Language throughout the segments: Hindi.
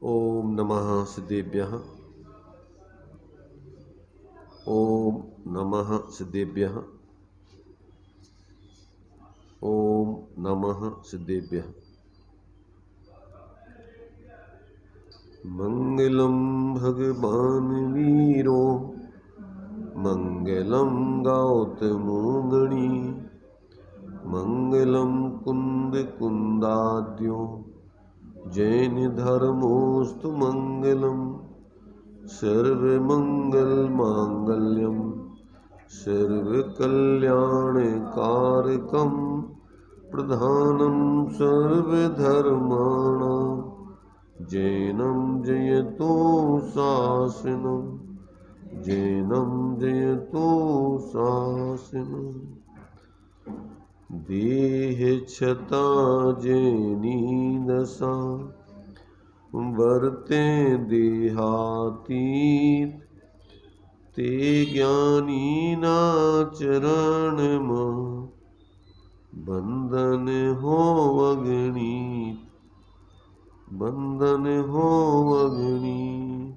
ओम नमः सिद्धेभ्यः। ओम नमः सिद्धेभ्यः। ओम नमः सिद्धेभ्यः। मंगलम भगवान वीरो मंगलम गौतमो गणी मंगलम कुंद कुंदाद्यो जैन धर्मोस्तु मंगलम सर्वमंगल मांगल्यम सर्वकल्याणकारकं प्रधानं सर्वधर्माणां जैनं जयतो शासनं जैनं जयतो शासनं। देहच्छता जैनी दशा वर्ते देहातीत ते ज्ञानीना चरण बंधन हो अगणित बंधन हो अगणित।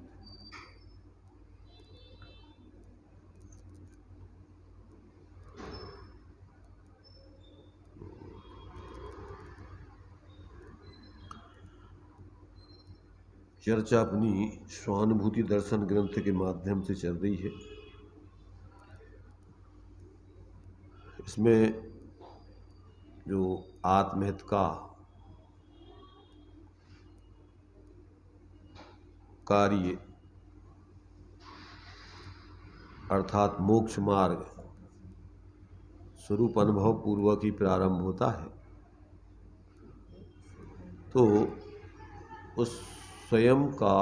चर्चा अपनी स्वानुभूति दर्शन ग्रंथ के माध्यम से चल रही है। इसमें जो आत्महित का कार्य अर्थात मोक्ष मार्ग स्वरूप अनुभव पूर्वक ही प्रारंभ होता है। तो उस स्वयं का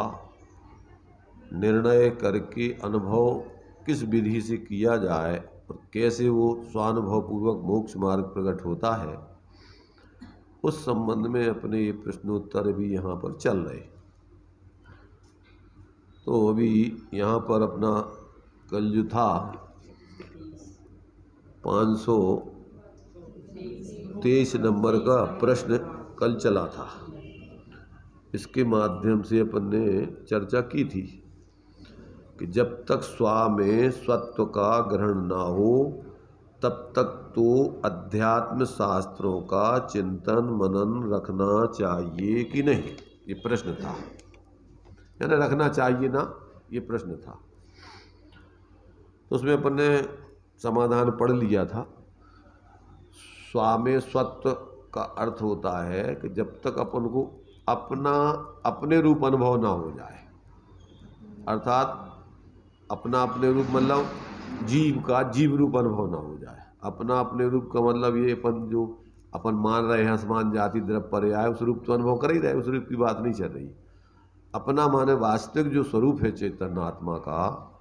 निर्णय करके अनुभव किस विधि से किया जाए और कैसे वो स्वानुभव पूर्वक मोक्ष मार्ग प्रकट होता है, उस संबंध में अपने ये प्रश्नोत्तर भी यहाँ पर चल रहे। तो अभी यहाँ पर अपना कल जो था 523 नंबर का प्रश्न कल चला था, इसके माध्यम से अपन ने चर्चा की थी कि जब तक स्व में स्वत्व का ग्रहण ना हो तब तक तो अध्यात्म शास्त्रों का चिंतन मनन रखना चाहिए कि नहीं, ये प्रश्न था। यानी रखना चाहिए ना, ये प्रश्न था। तो उसमें अपन ने समाधान पढ़ लिया था। स्व में स्वत्व का अर्थ होता है कि जब तक अपन को अपने रूप अनुभव ना हो जाए, अर्थात अपने रूप मतलब जीव का जीव रूप अनुभव ना हो जाए। अपने रूप का मतलब ये अपन मान रहे हैं आसमान जाति द्रव्य पर आए, उस रूप तो अनुभव कर ही रहे, उस रूप की बात नहीं चल रही। अपना माने वास्तविक जो स्वरूप है चैतन्य आत्मा का,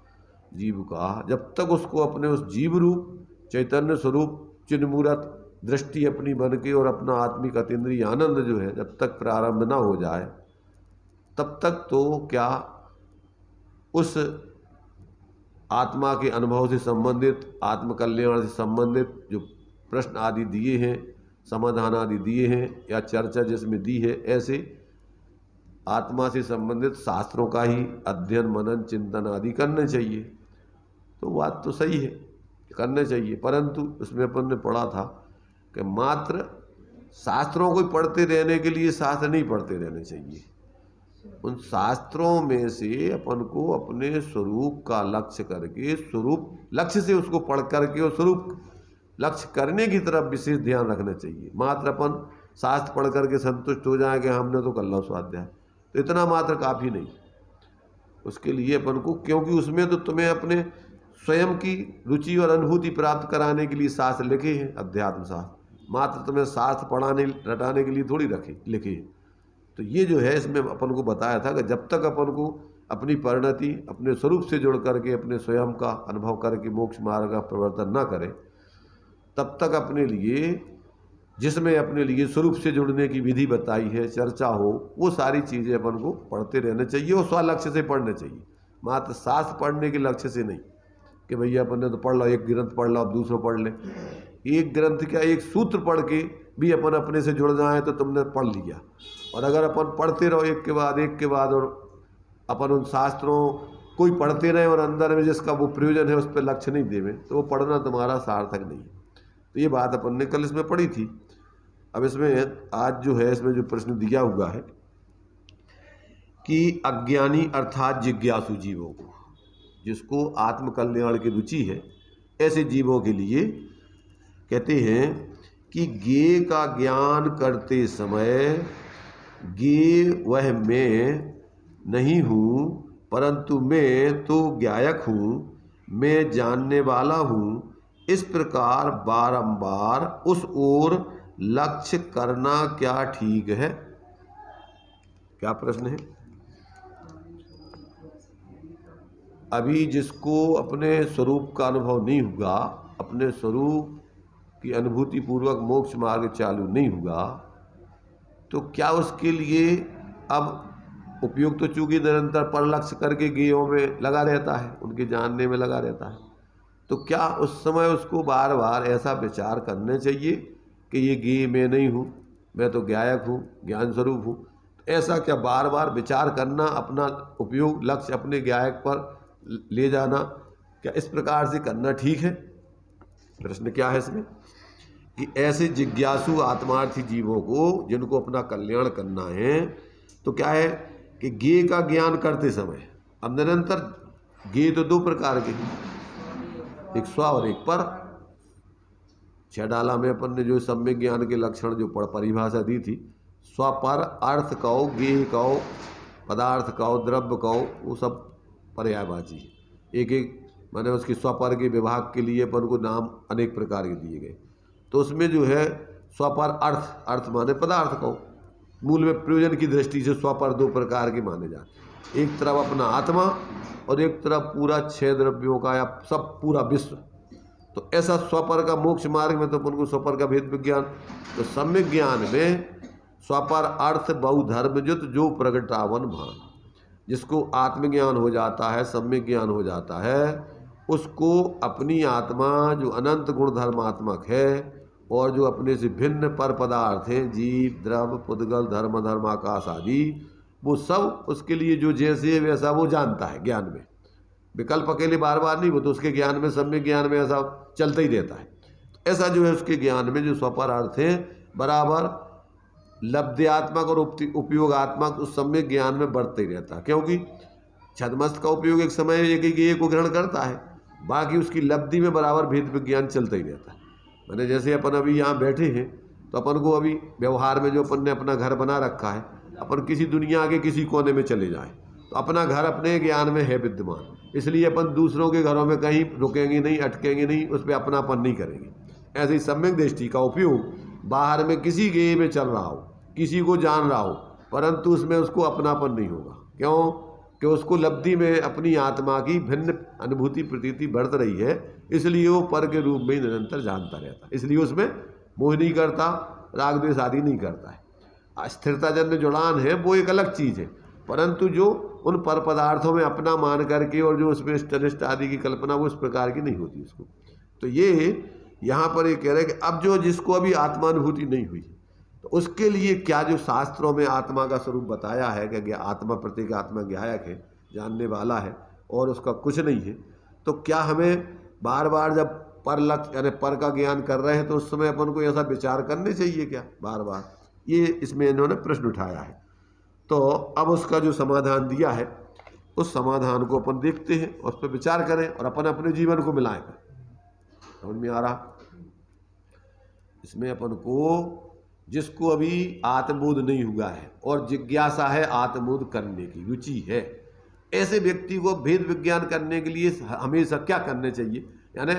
जीव का, जब तक उसको अपने उस जीव रूप चैतन्य स्वरूप चिन्ह मूर्त दृष्टि अपनी बन के और अपना आत्मिक अतीन्द्रिय आनंद जो है जब तक प्रारंभ ना हो जाए, तब तक तो क्या उस आत्मा के अनुभव से संबंधित, आत्मकल्याण से संबंधित जो प्रश्न आदि दिए हैं, समाधान आदि दिए हैं या चर्चा जिसमें दी है, ऐसे आत्मा से संबंधित शास्त्रों का ही अध्ययन मनन चिंतन आदि करने चाहिए। तो बात तो सही है, करने चाहिए, परंतु उसमें अपन ने पढ़ा था कि मात्र शास्त्रों को पढ़ते रहने के लिए शास्त्र नहीं पढ़ते रहने चाहिए। उन शास्त्रों में से अपन को अपने स्वरूप का लक्ष्य करके, स्वरूप लक्ष्य से उसको पढ़ करके और स्वरूप लक्ष्य करने की तरफ विशेष ध्यान रखना चाहिए। मात्र अपन शास्त्र पढ़ करके संतुष्ट हो जाए कि हमने तो कर लो स्वाध्याय, तो इतना मात्र काफ़ी नहीं। उसके लिए अपन को, क्योंकि उसमें तो तुम्हें अपने स्वयं की रुचि और अनुभूति प्राप्त कराने के लिए शास्त्र लिखे हैं, अध्यात्म शास्त्र, मात्र तुम्हें शास्त्र पढ़ाने रटाने के लिए थोड़ी लिखे। तो ये जो है इसमें अपन को बताया था कि जब तक अपन को अपनी परिणति अपने स्वरूप से जुड़ करके अपने स्वयं का अनुभव करके मोक्ष मार्ग का प्रवर्तन न करें, तब तक अपने लिए जिसमें अपने लिए स्वरूप से जुड़ने की विधि बताई है, चर्चा हो, वो सारी चीज़ें अपन को पढ़ते रहने चाहिए और स्वलक्ष्य से पढ़ने चाहिए। मात्र शास्त्र पढ़ने के लक्ष्य से नहीं कि भैया अपन ने तो पढ़ लो, एक ग्रंथ पढ़ लो अब दूसरा पढ़ ले। एक ग्रंथ क्या, एक सूत्र पढ़ के भी अपन अपने से जुड़ जाए तो तुमने पढ़ लिया, और अगर अपन पढ़ते रहो एक के बाद और अपन उन शास्त्रों कोई पढ़ते रहे और अंदर में जिसका वो प्रयोजन है उस पर लक्ष्य नहीं देवे तो वो पढ़ना तुम्हारा सार्थक नहीं है। तो ये बात अपन ने कल इसमें पढ़ी थी। अब इसमें आज जो है इसमें जो प्रश्न दिया हुआ है कि अज्ञानी अर्थात जिज्ञासु जीवों को, जिसको आत्मकल्याण की रुचि है, ऐसे जीवों के लिए कहते हैं कि ज्ञेय का ज्ञान करते समय ज्ञेय वह मैं नहीं हूँ परंतु मैं तो ज्ञायक हूँ, मैं जानने वाला हूँ, इस प्रकार बारंबार उस ओर लक्ष्य करना क्या ठीक है? क्या प्रश्न है? अभी जिसको अपने स्वरूप का अनुभव नहीं हुआ, अपने स्वरूप की अनुभूति पूर्वक मोक्ष मार्ग चालू नहीं हुआ, तो क्या उसके लिए अब उपयोग तो चूंकि निरंतर पर लक्ष्य करके ज्ञेयों में लगा रहता है, उनके जानने में लगा रहता है, तो क्या उस समय उसको बार बार ऐसा विचार करने चाहिए कि ये ज्ञेय मैं नहीं हूँ, मैं तो ज्ञायक हूँ, ज्ञान स्वरूप हूँ? तो ऐसा क्या बार बार विचार करना, अपना उपयोग लक्ष्य अपने ज्ञायक पर ले जाना, क्या इस प्रकार से करना ठीक है? प्रश्न क्या है इसमें कि ऐसे जिज्ञासु आत्मार्थी जीवों को जिनको अपना कल्याण करना है, तो क्या है कि ज्ञेय का ज्ञान करते समय, अब निरंतर ज्ञेय तो दो प्रकार के, एक स्व और एक पर। 6 डाला में अपन ने जो सम्यक ज्ञान के लक्षण जो परिभाषा दी थी, स्व पर अर्थ कहो, ज्ञेय कहो, पदार्थ कहो, द्रव्य कहो, वो सब पर्यायवाची। एक एक माने उसकी स्वपर के विभाग के लिए अपन को नाम अनेक प्रकार के दिए गए। तो उसमें जो है स्वपर अर्थ माने पदार्थ कहो, मूल में प्रयोजन की दृष्टि से स्वपर दो प्रकार के माने जाते, एक तरफ अपना आत्मा और एक तरफ पूरा 6 द्रव्यों का या सब पूरा विश्व। तो ऐसा स्वपर का मोक्ष मार्ग में तो अपन को स्वपर का भेद विज्ञान, तो सम्यक ज्ञान में स्वपर अर्थ बहुधर्मयुत जो प्रगटावन भान, जिसको आत्मज्ञान हो जाता है, सम्यक ज्ञान हो जाता है, उसको अपनी आत्मा जो अनंत गुण धर्मात्मक है और जो अपने से भिन्न पर पदार्थ हैं, जीव, द्रव्य, पुद्गल, धर्म आकाश आदि, वो सब उसके लिए जो जैसे है वैसा वो जानता है ज्ञान में, विकल्प अकेले बार बार नहीं, वो तो उसके ज्ञान में, सम्यक ज्ञान में ऐसा चलता ही रहता है। तो ऐसा जो है उसके ज्ञान में जो स्वपरार्थ है बराबर लब्ध्यात्मक और उपयोगात्मक उस सम्यक ज्ञान में बढ़ते ही रहता है, क्योंकि छदमस्त का उपयोग एक समय एक को ग्रहण करता है, बाकी उसकी लब्धि में बराबर भेद विज्ञान चलता ही रहता है। मैंने जैसे अपन अभी यहाँ बैठे हैं तो अपन को अभी व्यवहार में जो अपन ने अपना घर बना रखा है, अपन किसी दुनिया के किसी कोने में चले जाएं तो अपना घर अपने ज्ञान में है विद्यमान, इसलिए अपन दूसरों के घरों में कहीं रुकेंगे नहीं, अटकेंगे नहीं, उस पर अपनापन नहीं करेंगे। ऐसे ही सम्यक दृष्टि का उपयोग बाहर में किसी गेय में चल रहा हो, किसी को जान रहा हो, परंतु उसमें उसको अपनापन नहीं होगा। क्यों? कि उसको लब्धि में अपनी आत्मा की भिन्न अनुभूति प्रतीति बढ़ रही है, इसलिए वो पर के रूप में ही निरंतर जानता रहता है, इसलिए उसमें मोह नहीं करता, राग द्वेष आदि नहीं करता है। स्थिरता जन्य जुड़ान है वो एक अलग चीज़ है, परंतु जो उन पर पदार्थों में अपना मान करके और जो उसमें इष्ट आदि की कल्पना वो इस प्रकार की नहीं होती उसको। तो ये यहाँ पर ये कह रहे हैं कि अब जो जिसको अभी आत्मानुभूति नहीं हुई तो उसके लिए क्या जो शास्त्रों में आत्मा का स्वरूप बताया है कि आत्मा प्रत्येक आत्मा ज्ञायक है, जानने वाला है और उसका कुछ नहीं है, तो क्या हमें बार बार जब पर लक्ष्य यानी पर का ज्ञान कर रहे हैं तो उस समय अपन को ऐसा विचार करने चाहिए क्या बार बार? ये इसमें इन्होंने प्रश्न उठाया है। तो अब उसका जो समाधान दिया है उस समाधान को अपन देखते हैं और उस पर विचार करें और अपन अपने जीवन को मिलाएं। समझ में आ रहा? इसमें अपन को जिसको अभी आत्मबोध नहीं हुआ है और जिज्ञासा है आत्मबोध करने की रुचि है, ऐसे व्यक्ति को भेद विज्ञान करने के लिए हमेशा क्या करने चाहिए? यानी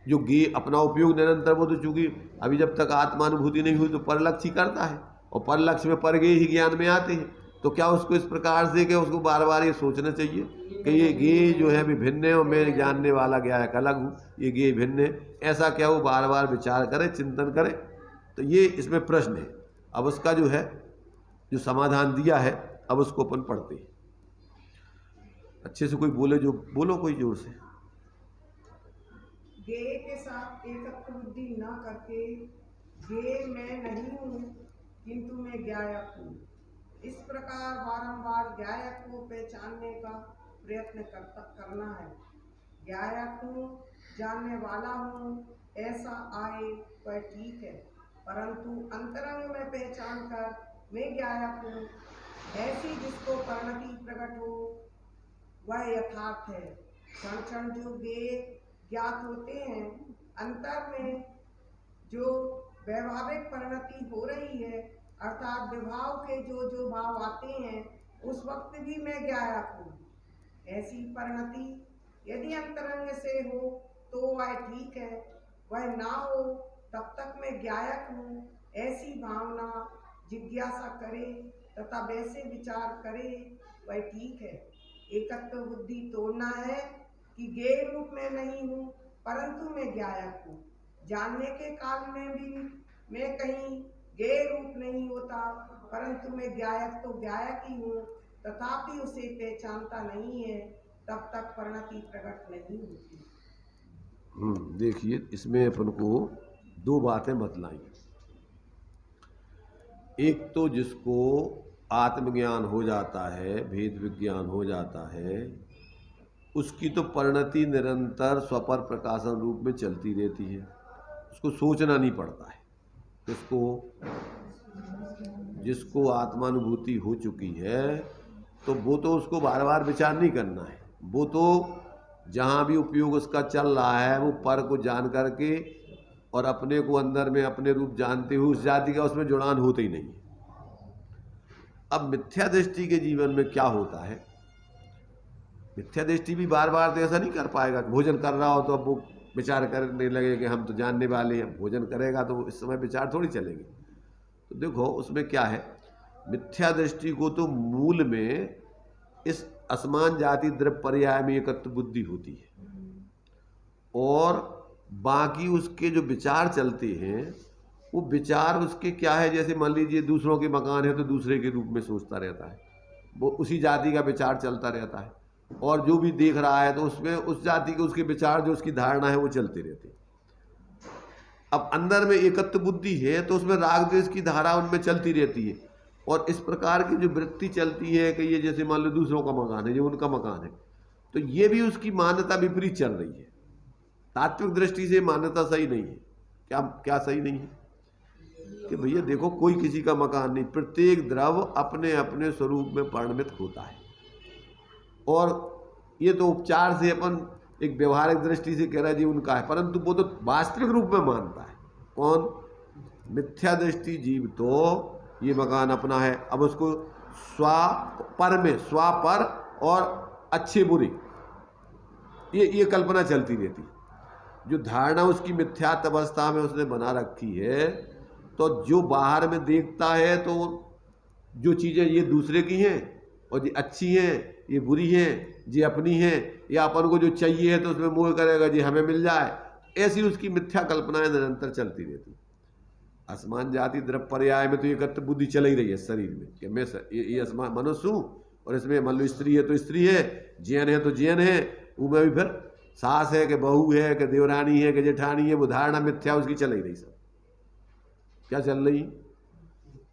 जो ज्ञेय अपना उपयोग निरंतर, वो तो चूंकि अभी जब तक आत्मानुभूति नहीं हुई तो परलक्ष्य ही करता है और परलक्ष्य में पर ज्ञेय ही ज्ञान में आते हैं, तो क्या उसको इस प्रकार से कि उसको बार बार ये सोचना चाहिए कि ये ज्ञेय जो है भिन्न है और मैं जानने वाला ज्ञायक अलग हूँ, ये ज्ञेय भिन्न है, ऐसा क्या वो बार बार विचार करे, चिंतन करे? तो ये इसमें प्रश्न है। अब उसका जो है जो समाधान दिया है अब उसको अपन पढ़ते हैं। अच्छे से कोई बोले, जो बोलो कोई जोर से। ज्ञेय के साथ एकत्व बुद्धि न करके ज्ञेय मैं नहीं हूँ किंतु मैं ज्ञायक हूँ, इस प्रकार बारंबार ज्ञायक को पहचानने का प्रयत्न करना है। ज्ञायक हूँ, जानने वाला हूँ, ऐसा आए वह ठीक है, परंतु अंतरंग में पहचान कर मैं ज्ञायक हूँ ऐसी जिसको परिणति प्रकट हो वह यथार्थ है। क्षण क्षण जो ज्ञात होते हैं, अंतर में जो वैभाविक परिणति हो रही है, अर्थात विभाव के जो जो भाव आते हैं, उस वक्त भी मैं ज्ञायक हूँ। ऐसी परिणति यदि अंतरंग से हो तो वह ठीक है, वह ना हो तब तक मैं ज्ञायक हूँ ऐसी भावना जिज्ञासा करे तथा वैसे विचार करे वह ठीक है। एकत्व बुद्धि तोड़ना है कि ज्ञेय रूप में नहीं हूँ परंतु मैं ज्ञायक हूँ। जानने के काल में भी मैं कहीं ज्ञेय रूप नहीं होता, परंतु मैं ज्ञायक तो ज्ञायक ही हूँ, तथापि उसे पहचानता नहीं है, तब तक परिणति प्रकट नहीं होती। देखिए, इसमें अपन को दो बातें बतलाई। एक तो जिसको आत्मज्ञान हो जाता है, भेद विज्ञान हो जाता है, उसकी तो परिणति निरंतर स्वपर प्रकाशन रूप में चलती रहती है, उसको सोचना नहीं पड़ता है। जिसको आत्मानुभूति हो चुकी है तो वो तो उसको बार बार विचार नहीं करना है, वो तो जहाँ भी उपयोग उसका चल रहा है वो पर को जान करके और अपने को अंदर में अपने रूप जानते हुए उस जाति का उसमें जुड़ान होता ही नहीं है। अब मिथ्या दृष्टि के जीवन में क्या होता है, मिथ्या दृष्टि भी बार बार तो ऐसा नहीं कर पाएगा। भोजन कर रहा हो तो अब वो विचार करने लगे कि हम तो जानने वाले हैं, भोजन करेगा तो इस समय विचार थोड़ी चलेंगे। तो देखो उसमें क्या है, मिथ्या दृष्टि को तो मूल में इस असमान जाति द्रव्य पर्याय में एकत्व बुद्धि होती है और बाकी उसके जो विचार चलते हैं वो विचार उसके क्या है, जैसे मान लीजिए दूसरों के मकान है तो दूसरे के रूप में सोचता रहता है, वो उसी जाति का विचार चलता रहता है और जो भी देख रहा है तो उसमें उस जाति के उसके विचार जो उसकी धारणा है वो चलते रहते हैं। अब अंदर में एकत्व बुद्धि है तो उसमें राग द्वेष की धारा उनमें चलती रहती है और इस प्रकार की जो वृत्ति चलती है कि ये जैसे मान लो दूसरों का मकान है, ये उनका मकान है, तो ये भी उसकी मान्यता विपरीत चल रही है। तात्विक दृष्टि से मान्यता सही नहीं है। क्या सही नहीं है कि भैया देखो कोई किसी का मकान नहीं, प्रत्येक द्रव्य अपने अपने स्वरूप में परिणमित होता है और ये तो उपचार से अपन एक व्यवहारिक दृष्टि से कह रहा है जी उनका है, परंतु वो तो वास्तविक रूप में मानता है। कौन? मिथ्या दृष्टि जीव तो ये मकान अपना है, अब उसको स्वापर में स्वापर और अच्छे बुरे ये कल्पना चलती रहती। जो धारणा उसकी मिथ्यात्व अवस्था में उसने बना रखी है, तो जो बाहर में देखता है तो जो चीज़ें ये दूसरे की हैं और ये अच्छी हैं, ये बुरी हैं, ये अपनी हैं, या अपन को जो चाहिए है तो उसमें मोह करेगा जी हमें मिल जाए, ऐसी उसकी मिथ्या कल्पनाएं निरंतर चलती रहती। असमान जाति द्रव्य पर्याय में तो ये एकत्व बुद्धि चल ही रही है शरीर में कि मैं ये असमान मनुष्य हूँ और इसमें मान लो स्त्री है तो स्त्री है, जैन है तो जैन है, उसमें भी फिर सास है कि बहू है कि देवरानी है कि जेठानी है, वो धारणा मिथ्या उसकी चल ही रही। सब क्या चल रही?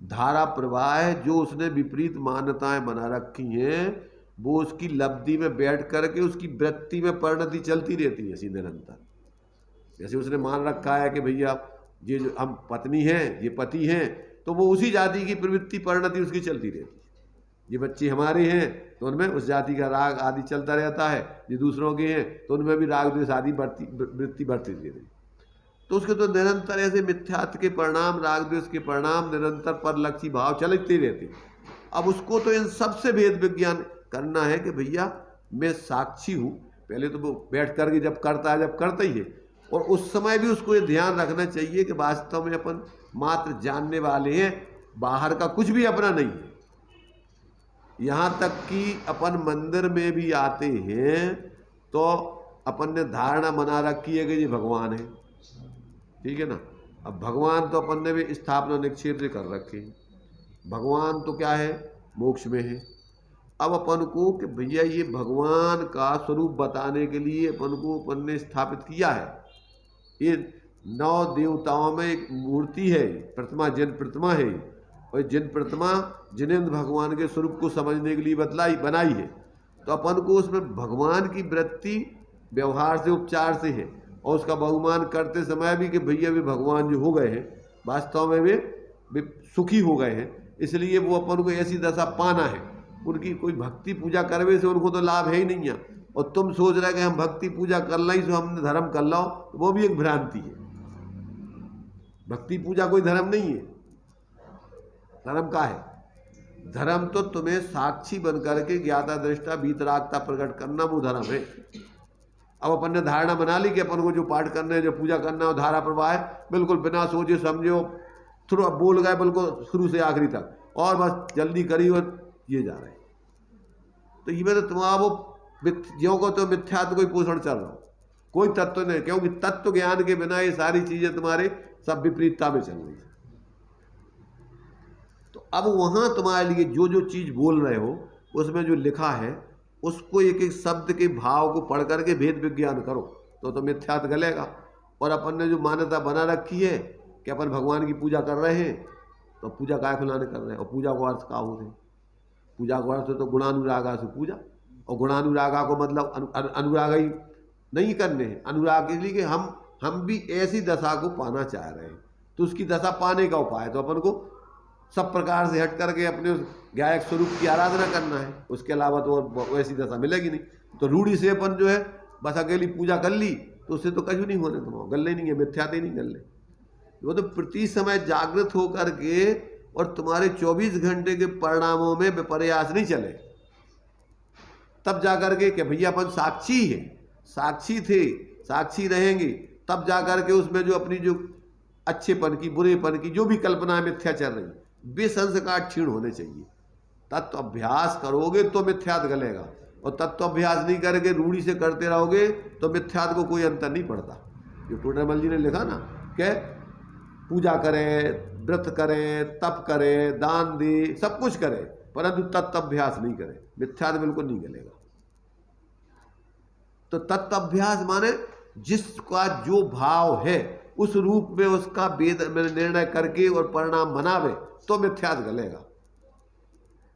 धारा प्रवाह जो उसने विपरीत मान्यताएं बना रखी हैं वो उसकी लब्धि में बैठ करके उसकी वृत्ति में परिणति चलती रहती है इसी निरंतर। जैसे उसने मान रखा है कि भैया ये जो हम पत्नी हैं ये पति हैं, तो वो उसी जाति की प्रवृत्ति परिणति उसकी चलती रहती है। ये बच्चे हमारे हैं तो उनमें उस जाति का राग आदि चलता रहता है, ये दूसरों के हैं तो उनमें भी राग द्वेष आदि वृत्ति बढ़ती रहती है। तो उसके तो निरंतर ऐसे मिथ्यात्व के परिणाम, राग द्वेष के परिणाम निरंतर परलक्षी भाव चलते रहते। अब उसको तो इन सबसे भेद विज्ञान करना है कि भैया मैं साक्षी हूँ। पहले तो वो बैठ करके जब करता है, जब करता ही है, और उस समय भी उसको ये ध्यान रखना चाहिए कि वास्तव में अपन मात्र जानने वाले हैं, बाहर का कुछ भी अपना नहीं है। यहाँ तक कि अपन मंदिर में भी आते हैं तो अपन ने धारणा बना रखी है कि ये भगवान है, ठीक है ना। अब भगवान तो अपन ने भी स्थापना निक्षेप से कर रखे हैं, भगवान तो क्या है, मोक्ष में है। अब अपन को कि भैया ये भगवान का स्वरूप बताने के लिए अपन ने स्थापित किया है। ये 9 देवताओं में एक मूर्ति है, प्रतिमा, जैन प्रतिमा है, और जिन प्रतिमा जिनेंद्र भगवान के स्वरूप को समझने के लिए बनाई है, तो अपन को उसमें भगवान की वृत्ति व्यवहार से उपचार से है, और उसका बहुमान करते समय भी कि भैया भी भगवान जो हो गए हैं वास्तव में वे सुखी हो गए हैं, इसलिए वो अपन को ऐसी दशा पाना है। उनकी कोई भक्ति पूजा करवे से उनको तो लाभ है ही नहीं है, और तुम सोच रहे कि हम भक्ति पूजा कर लें तो हमने धर्म कर लो, तो वो भी एक भ्रांति है। भक्ति पूजा कोई धर्म नहीं है। धर्म का है? धर्म तो तुम्हें साक्षी बन करके ज्ञाता दृष्टा वीतरागता प्रकट करना, वो धर्म है। अब अपन ने धारणा बना ली कि अपन को जो पाठ करना है, जो पूजा करना है, वो धारा प्रवाह है, बिल्कुल बिना सोचे समझो थ्रू बोल गए बिल्कुल शुरू से आखिरी तक, और बस जल्दी करी और ये जा रहे। तो ये तो तुम्हारा वो ज्यों को तो मिथ्यात्व कोई पोषण चल रहा हो, कोई तत्व नहीं, क्योंकि तत्व ज्ञान के बिना ये सारी चीजें तुम्हारे सब विपरीतता में चल रही है। तो अब वहां तुम्हारे लिए जो जो चीज बोल रहे हो उसमें जो लिखा है उसको एक एक शब्द के भाव को पढ़ करके भेद विज्ञान करो, तो मिथ्यात्व गलेगा। और अपन ने जो मान्यता बना रखी है कि अपन भगवान की पूजा कर रहे हैं, तो पूजा काय खुलाने कर रहे हैं, और पूजा को अर्थ का होते हैं? पूजा को अर्थ तो गुणानुरागा से पूजा, और गुणानुरागा को मतलब अनुराग ही नहीं करने हैं, अनुराग इसलिए कि हम भी ऐसी दशा को पाना चाह रहे हैं, तो उसकी दशा पाने का उपाय तो अपन को सब प्रकार से हट करके अपने उस गायक स्वरूप की आराधना करना है, उसके अलावा तो वैसी दशा मिलेगी नहीं। तो रूढ़ी से अपन जो है बस अकेली पूजा कर ली, तो उससे तो कहीं नहीं होने, तुम गले नहीं है, मिथ्याते नहीं गले। वो तो प्रति समय जागृत होकर के और तुम्हारे 24 घंटे के परिणामों में विपर्यास नहीं चले, तब जाकर के कि भैया अपन साक्षी है, साक्षी थे, साक्षी रहेंगे, तब जाकर के उसमें जो अपनी जो अच्छेपन की बुरेपन की जो भी कल्पना मिथ्या चल रही वे संस्कार क्षीण होने चाहिए। तत्व अभ्यास करोगे तो मिथ्यात गलेगा, और तत्व अभ्यास नहीं करके रूढ़ी से करते रहोगे तो मिथ्यात को कोई अंतर नहीं पड़ता। जो टोडरमल जी ने लिखा ना कि पूजा करें, व्रत करें, तप करें, दान दे, सब कुछ करें, परंतु तत्व अभ्यास नहीं करें, मिथ्यात बिल्कुल नहीं गलेगा। तो तत्व अभ्यास माने जिसका जो भाव है उस रूप में उसका वेद में निर्णय करके और परिणाम बनावे तो मिथ्यात गलेगा।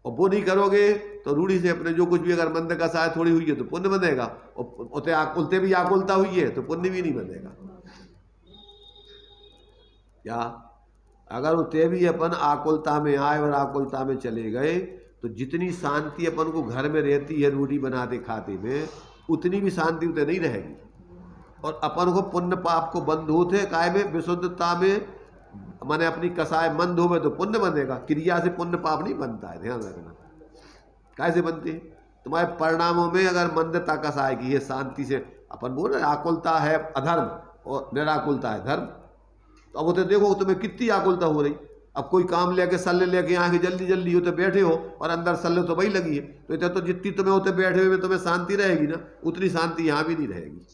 और वो नहीं करोगे तो रूढ़ी से अपने जो कुछ भी अगर मंद का सहाय थोड़ी हुई है तो पुण्य बनेगा, और उलते भी आकुलता हुई है तो पुण्य भी नहीं बनेगा। या अगर उते भी अपन आकुलता में आए और आकुलता में चले गए तो जितनी शांति अपन को घर में रहती है रूढ़ी बनाते खाते में, उतनी भी शांति उते नहीं रहेगी। और अपन को पुण्य पाप को बंध होते काय में विशुद्धता में, माने अपनी कसाय मंद होवे तो पुण्य बनेगा। क्रिया से पुण्य पाप नहीं बनता है, ध्यान रखना। कैसे बनते हैं? तुम्हारे परिणामों में अगर मंदता कसाय की है, शांति से अपन बोल रहे आकुलता है अधर्म और निराकुलता है धर्म, तो अब उसे देखो तुम्हें कितनी आकुलता हो रही। अब कोई काम लेके सल्ले लेके आके जल्दी जल्दी होते बैठे हो और अंदर सल्ले तो वही लगी है, तो इतना तो जितनी तुम्हें होते बैठे हुए तुम्हें शांति रहेगी ना, उतनी शांति यहाँ भी नहीं रहेगी।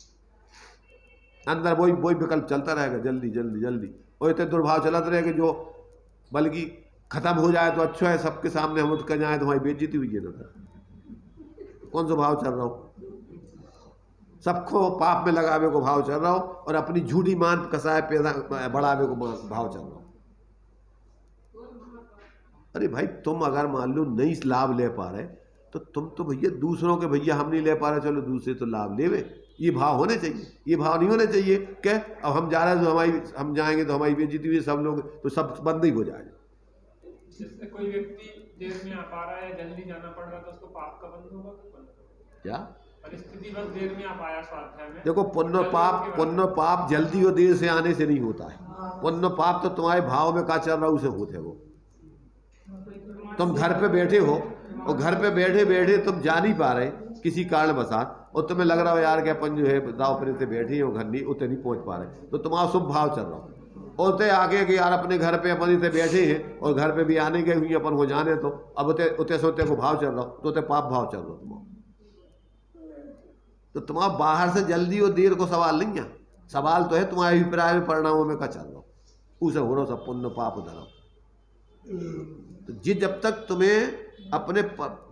अंदर वही विकल्प चलता रहेगा, जल्दी जल्दी जल्दी, और इतने दुर्भाव चलते रहेगा जो बल्कि खत्म हो जाए तो अच्छा है, सबके सामने हम उठ कर जाए तो हमारी बेइज्जती हुई है ना। कौन सा भाव चल रहा हो? सबको पाप में लगावे को भाव चल रहा हो, और अपनी झूठी मान कसाय पैदा बढ़ावे को भाव चल रहा हो। अरे भाई तुम अगर मान लो नहीं लाभ ले पा रहे तो तुम तो भैया दूसरों के भैया हम नहीं ले पा रहे, चलो दूसरे तो लाभ लेवे, ये भाव होने चाहिए। ये भाव नहीं होने चाहिए कि अब हम जा रहे हैं तो हम जाएंगे तो हमारी बेइज्जती हुई, सब लोग तो सब बंद ही हो जाएगा। जिससे कोई व्यक्ति देर में आ पा रहा है, जल्दी जाना पड़ रहा है, तो उसको पाप का बंध होगा क्या? परिस्थिति बस देर में आ पाया स्वाध्याय में। देखो पुण्य पाप जल्दी और देर से आने से नहीं होता है। पुण्य पाप तो तुम्हारे भाव में का चल रहा उसे होते हो। तुम घर पे बैठे हो और घर पे बैठे बैठे तुम जा नहीं पा रहे किसी कारण बसात, और तुम्हें लग रहा हो यार कि अपन जो है दाव पर से बैठे हो, घर नहीं उतने नहीं पहुंच पा रहे, तो तुम्हारा शुभ भाव चल रहा हो। और उते आगे कि यार अपने घर पे अपन इतने बैठे हैं और घर पे भी आने गए हुई अपन को जाने, तो अब उते से उते को भाव चल रहा हो, तो उते पाप भाव चल रहा हो तुम्हारा। तो तुम्हारा बाहर से जल्दी और देर को सवाल नहीं है, सवाल तो है तुम्हारे अभिप्राय में परिणामों में का चल रहा हो, उसे हो रहा सब पुण्य पाप धर्म। तो जी जब तक तुम्हें अपने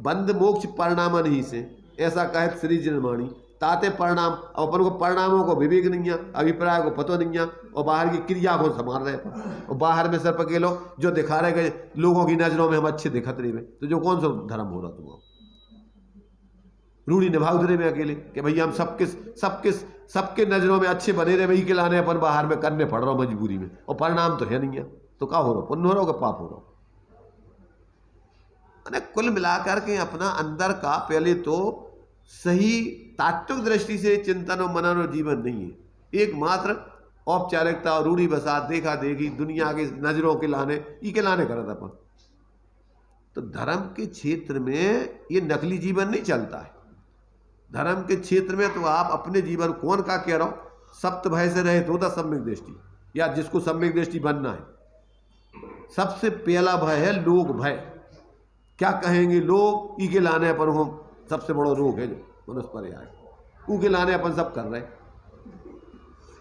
बंद मोक्ष परिणाम नहीं से, ऐसा कहे श्री जिनवाणी ताते परिणाम। अब अपन को परिणामों को विवेक नहीं है, अभिप्राय को पता नहीं है, और बाहर की क्रिया को संभाल रहे हैं। और बाहर में सर पकेलो जो दिखा रहे गए लोगों की नजरों में हम अच्छे दिखत रहे, तो जो कौन सा धर्म हो रहा तुम? रूढ़ी निभाओ रहे में अकेले कि भैया हम सबके नजरों में अच्छे बने रहे, वही के लाने अपन बाहर में करने पड़ रहा हो मजबूरी में, और परिणाम तो है नहीं है। तो क्या हो रहा, पुण्य हो रहा हो कि पाप हो रहा हो? कुल मिलाकर के अपना अंदर का पहले तो सही तात्विक दृष्टि से चिंतन और मनन और जीवन नहीं है, एकमात्र औपचारिकता और रूढ़ी बसात देखा देखी दुनिया के नजरों के लाने ई के लाने करत अपन। तो धर्म के क्षेत्र में ये नकली जीवन नहीं चलता है। धर्म के क्षेत्र में तो आप अपने जीवन कौन का कह रहा हो, सप्त भय से रहे तो सम्यक दृष्टि, या जिसको सम्यक दृष्टि बनना है। सबसे पहला भय है लोक भय। क्या कहेंगे लोग, ई के लाने अपन हो सबसे बड़ा रोग है जो मनुष्य पर आए, ऊ के लाने अपन सब कर रहे।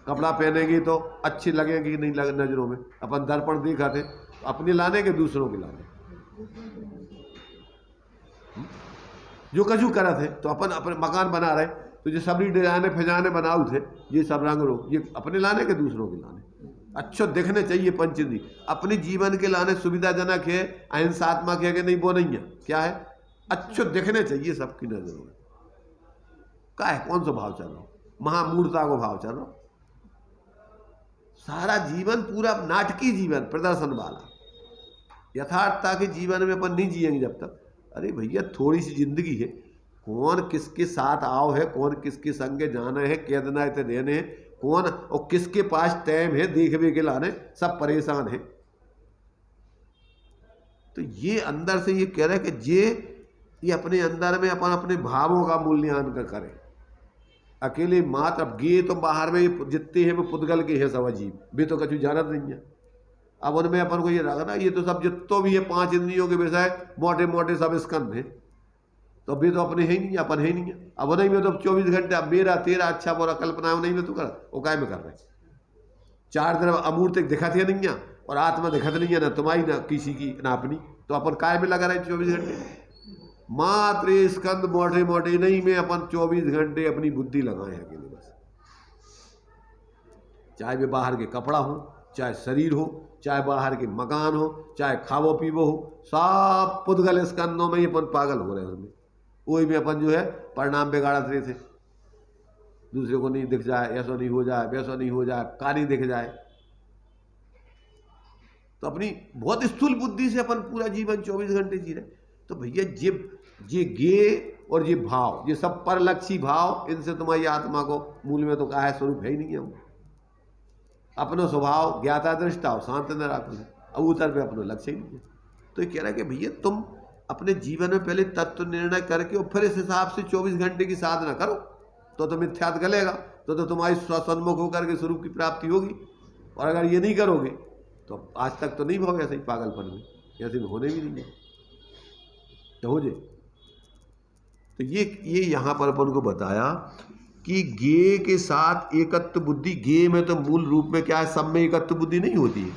कपड़ा पहनेंगे तो अच्छी लगेगी नहीं लगे नजरों में, अपन दर्पण देखा थे अपने लाने के दूसरों के लाने, जो कजू करा थे तो अपन अपने मकान बना रहे, तो जो सबरी डिजाइने फिजाने बनाऊ थे ये सब रंग रो, ये अपने लाने के दूसरों के लाने। अच्छो दिखने चाहिए पंचदी, अपने जीवन के लाने सुविधाजनक है, अहिंसात्मक है कि नहीं, वो नहीं है। क्या है, अच्छो दिखने चाहिए सबकी नजरों में। क्या है, कौन सा भाव चल रहा हो? महामूर्ता को भाव चल रहा हो। सारा जीवन पूरा नाटकीय जीवन, प्रदर्शन वाला। यथार्थता के जीवन में अपन नहीं जिएंगे जब तक। अरे भैया थोड़ी सी जिंदगी है, कौन किसके साथ आओ है, कौन किसके संगे जाना है, कैदना इतने देने हैं, कौन और किसके पास टाइम है देखने के लाने, सब परेशान है। तो ये अंदर से ये कह रहे हैं कि ये अपने अंदर में अपन अपने भावों का मूल्यांकन करें। अकेले मात्र अब गे तो बाहर में जितने हैं वो पुद्गल के हैं सब अजीब, वे तो कछु जानत नहीं है। अब उनमें अपन को ये रखना, ये तो सब जितो भी है पांच इंद्रियों के विषय मोटे मोटे सब स्कंद हैं, तो वे तो अपने है ही नहीं, अपन है ही नहीं है। अब नहीं में तो 24 घंटे अब मेरा तेरा अच्छा बुरा कल्पना नहीं में तो कर, वो काय में कर रहे। चार तरफ अमूर्तिक दिखत है नहीं है, और आत्मा दिखत नहीं है, ना तुम्हारी ना किसी की ना अपनी, तो अपन काय में लगा रहे 24 घंटे। मात्र स्कंद मोटे मोटे नहीं में अपन 24 घंटे अपनी बुद्धि लगाए अकेले बस। चाहे वे बाहर के कपड़ा हो, चाहे शरीर हो, चाहे बाहर के मकान हो, चाहे खावो पीवो हो, सब पुद्गल स्कंदों में ही अपन पागल हो रहे हैं। उसमें वही में अपन जो है परिणाम बिगाड़ते रहे थे। दूसरे को नहीं दिख जाए, ऐसा नहीं हो जाए, वैसा नहीं हो जाए, का नहीं दिख जाए, तो अपनी बहुत स्थूल बुद्धि से अपन पूरा जीवन 24 घंटे जी रहे। तो भैया ये गे और ये भाव, ये सब परलक्षी भाव, इनसे तुम्हारी आत्मा को मूल में तो कहा है स्वरूप है ही नहीं है। अपना स्वभाव ज्ञाता दृष्टा हो, शांत निराकुल है, अब उतर पे अपना लक्ष्य ही नहीं है। तो ये कह रहा है कि भैया तुम अपने जीवन में पहले तत्व निर्णय करके और फिर इस हिसाब से 24 घंटे की साधना करो, तो मिथ्यात गलेगा, तो तुम्हारी स्वसन्मुख होकर के स्वरूप की प्राप्ति होगी। और अगर ये नहीं करोगे तो आज तक तो नहीं भाव ऐसे ही पागलपन में, ऐसे में होने भी नहीं है तो हो जाए। तो ये यहाँ पर अपन को बताया कि गे के साथ एकत्व बुद्धि। गे में तो मूल रूप में क्या है, सब में एकत्व बुद्धि नहीं होती है।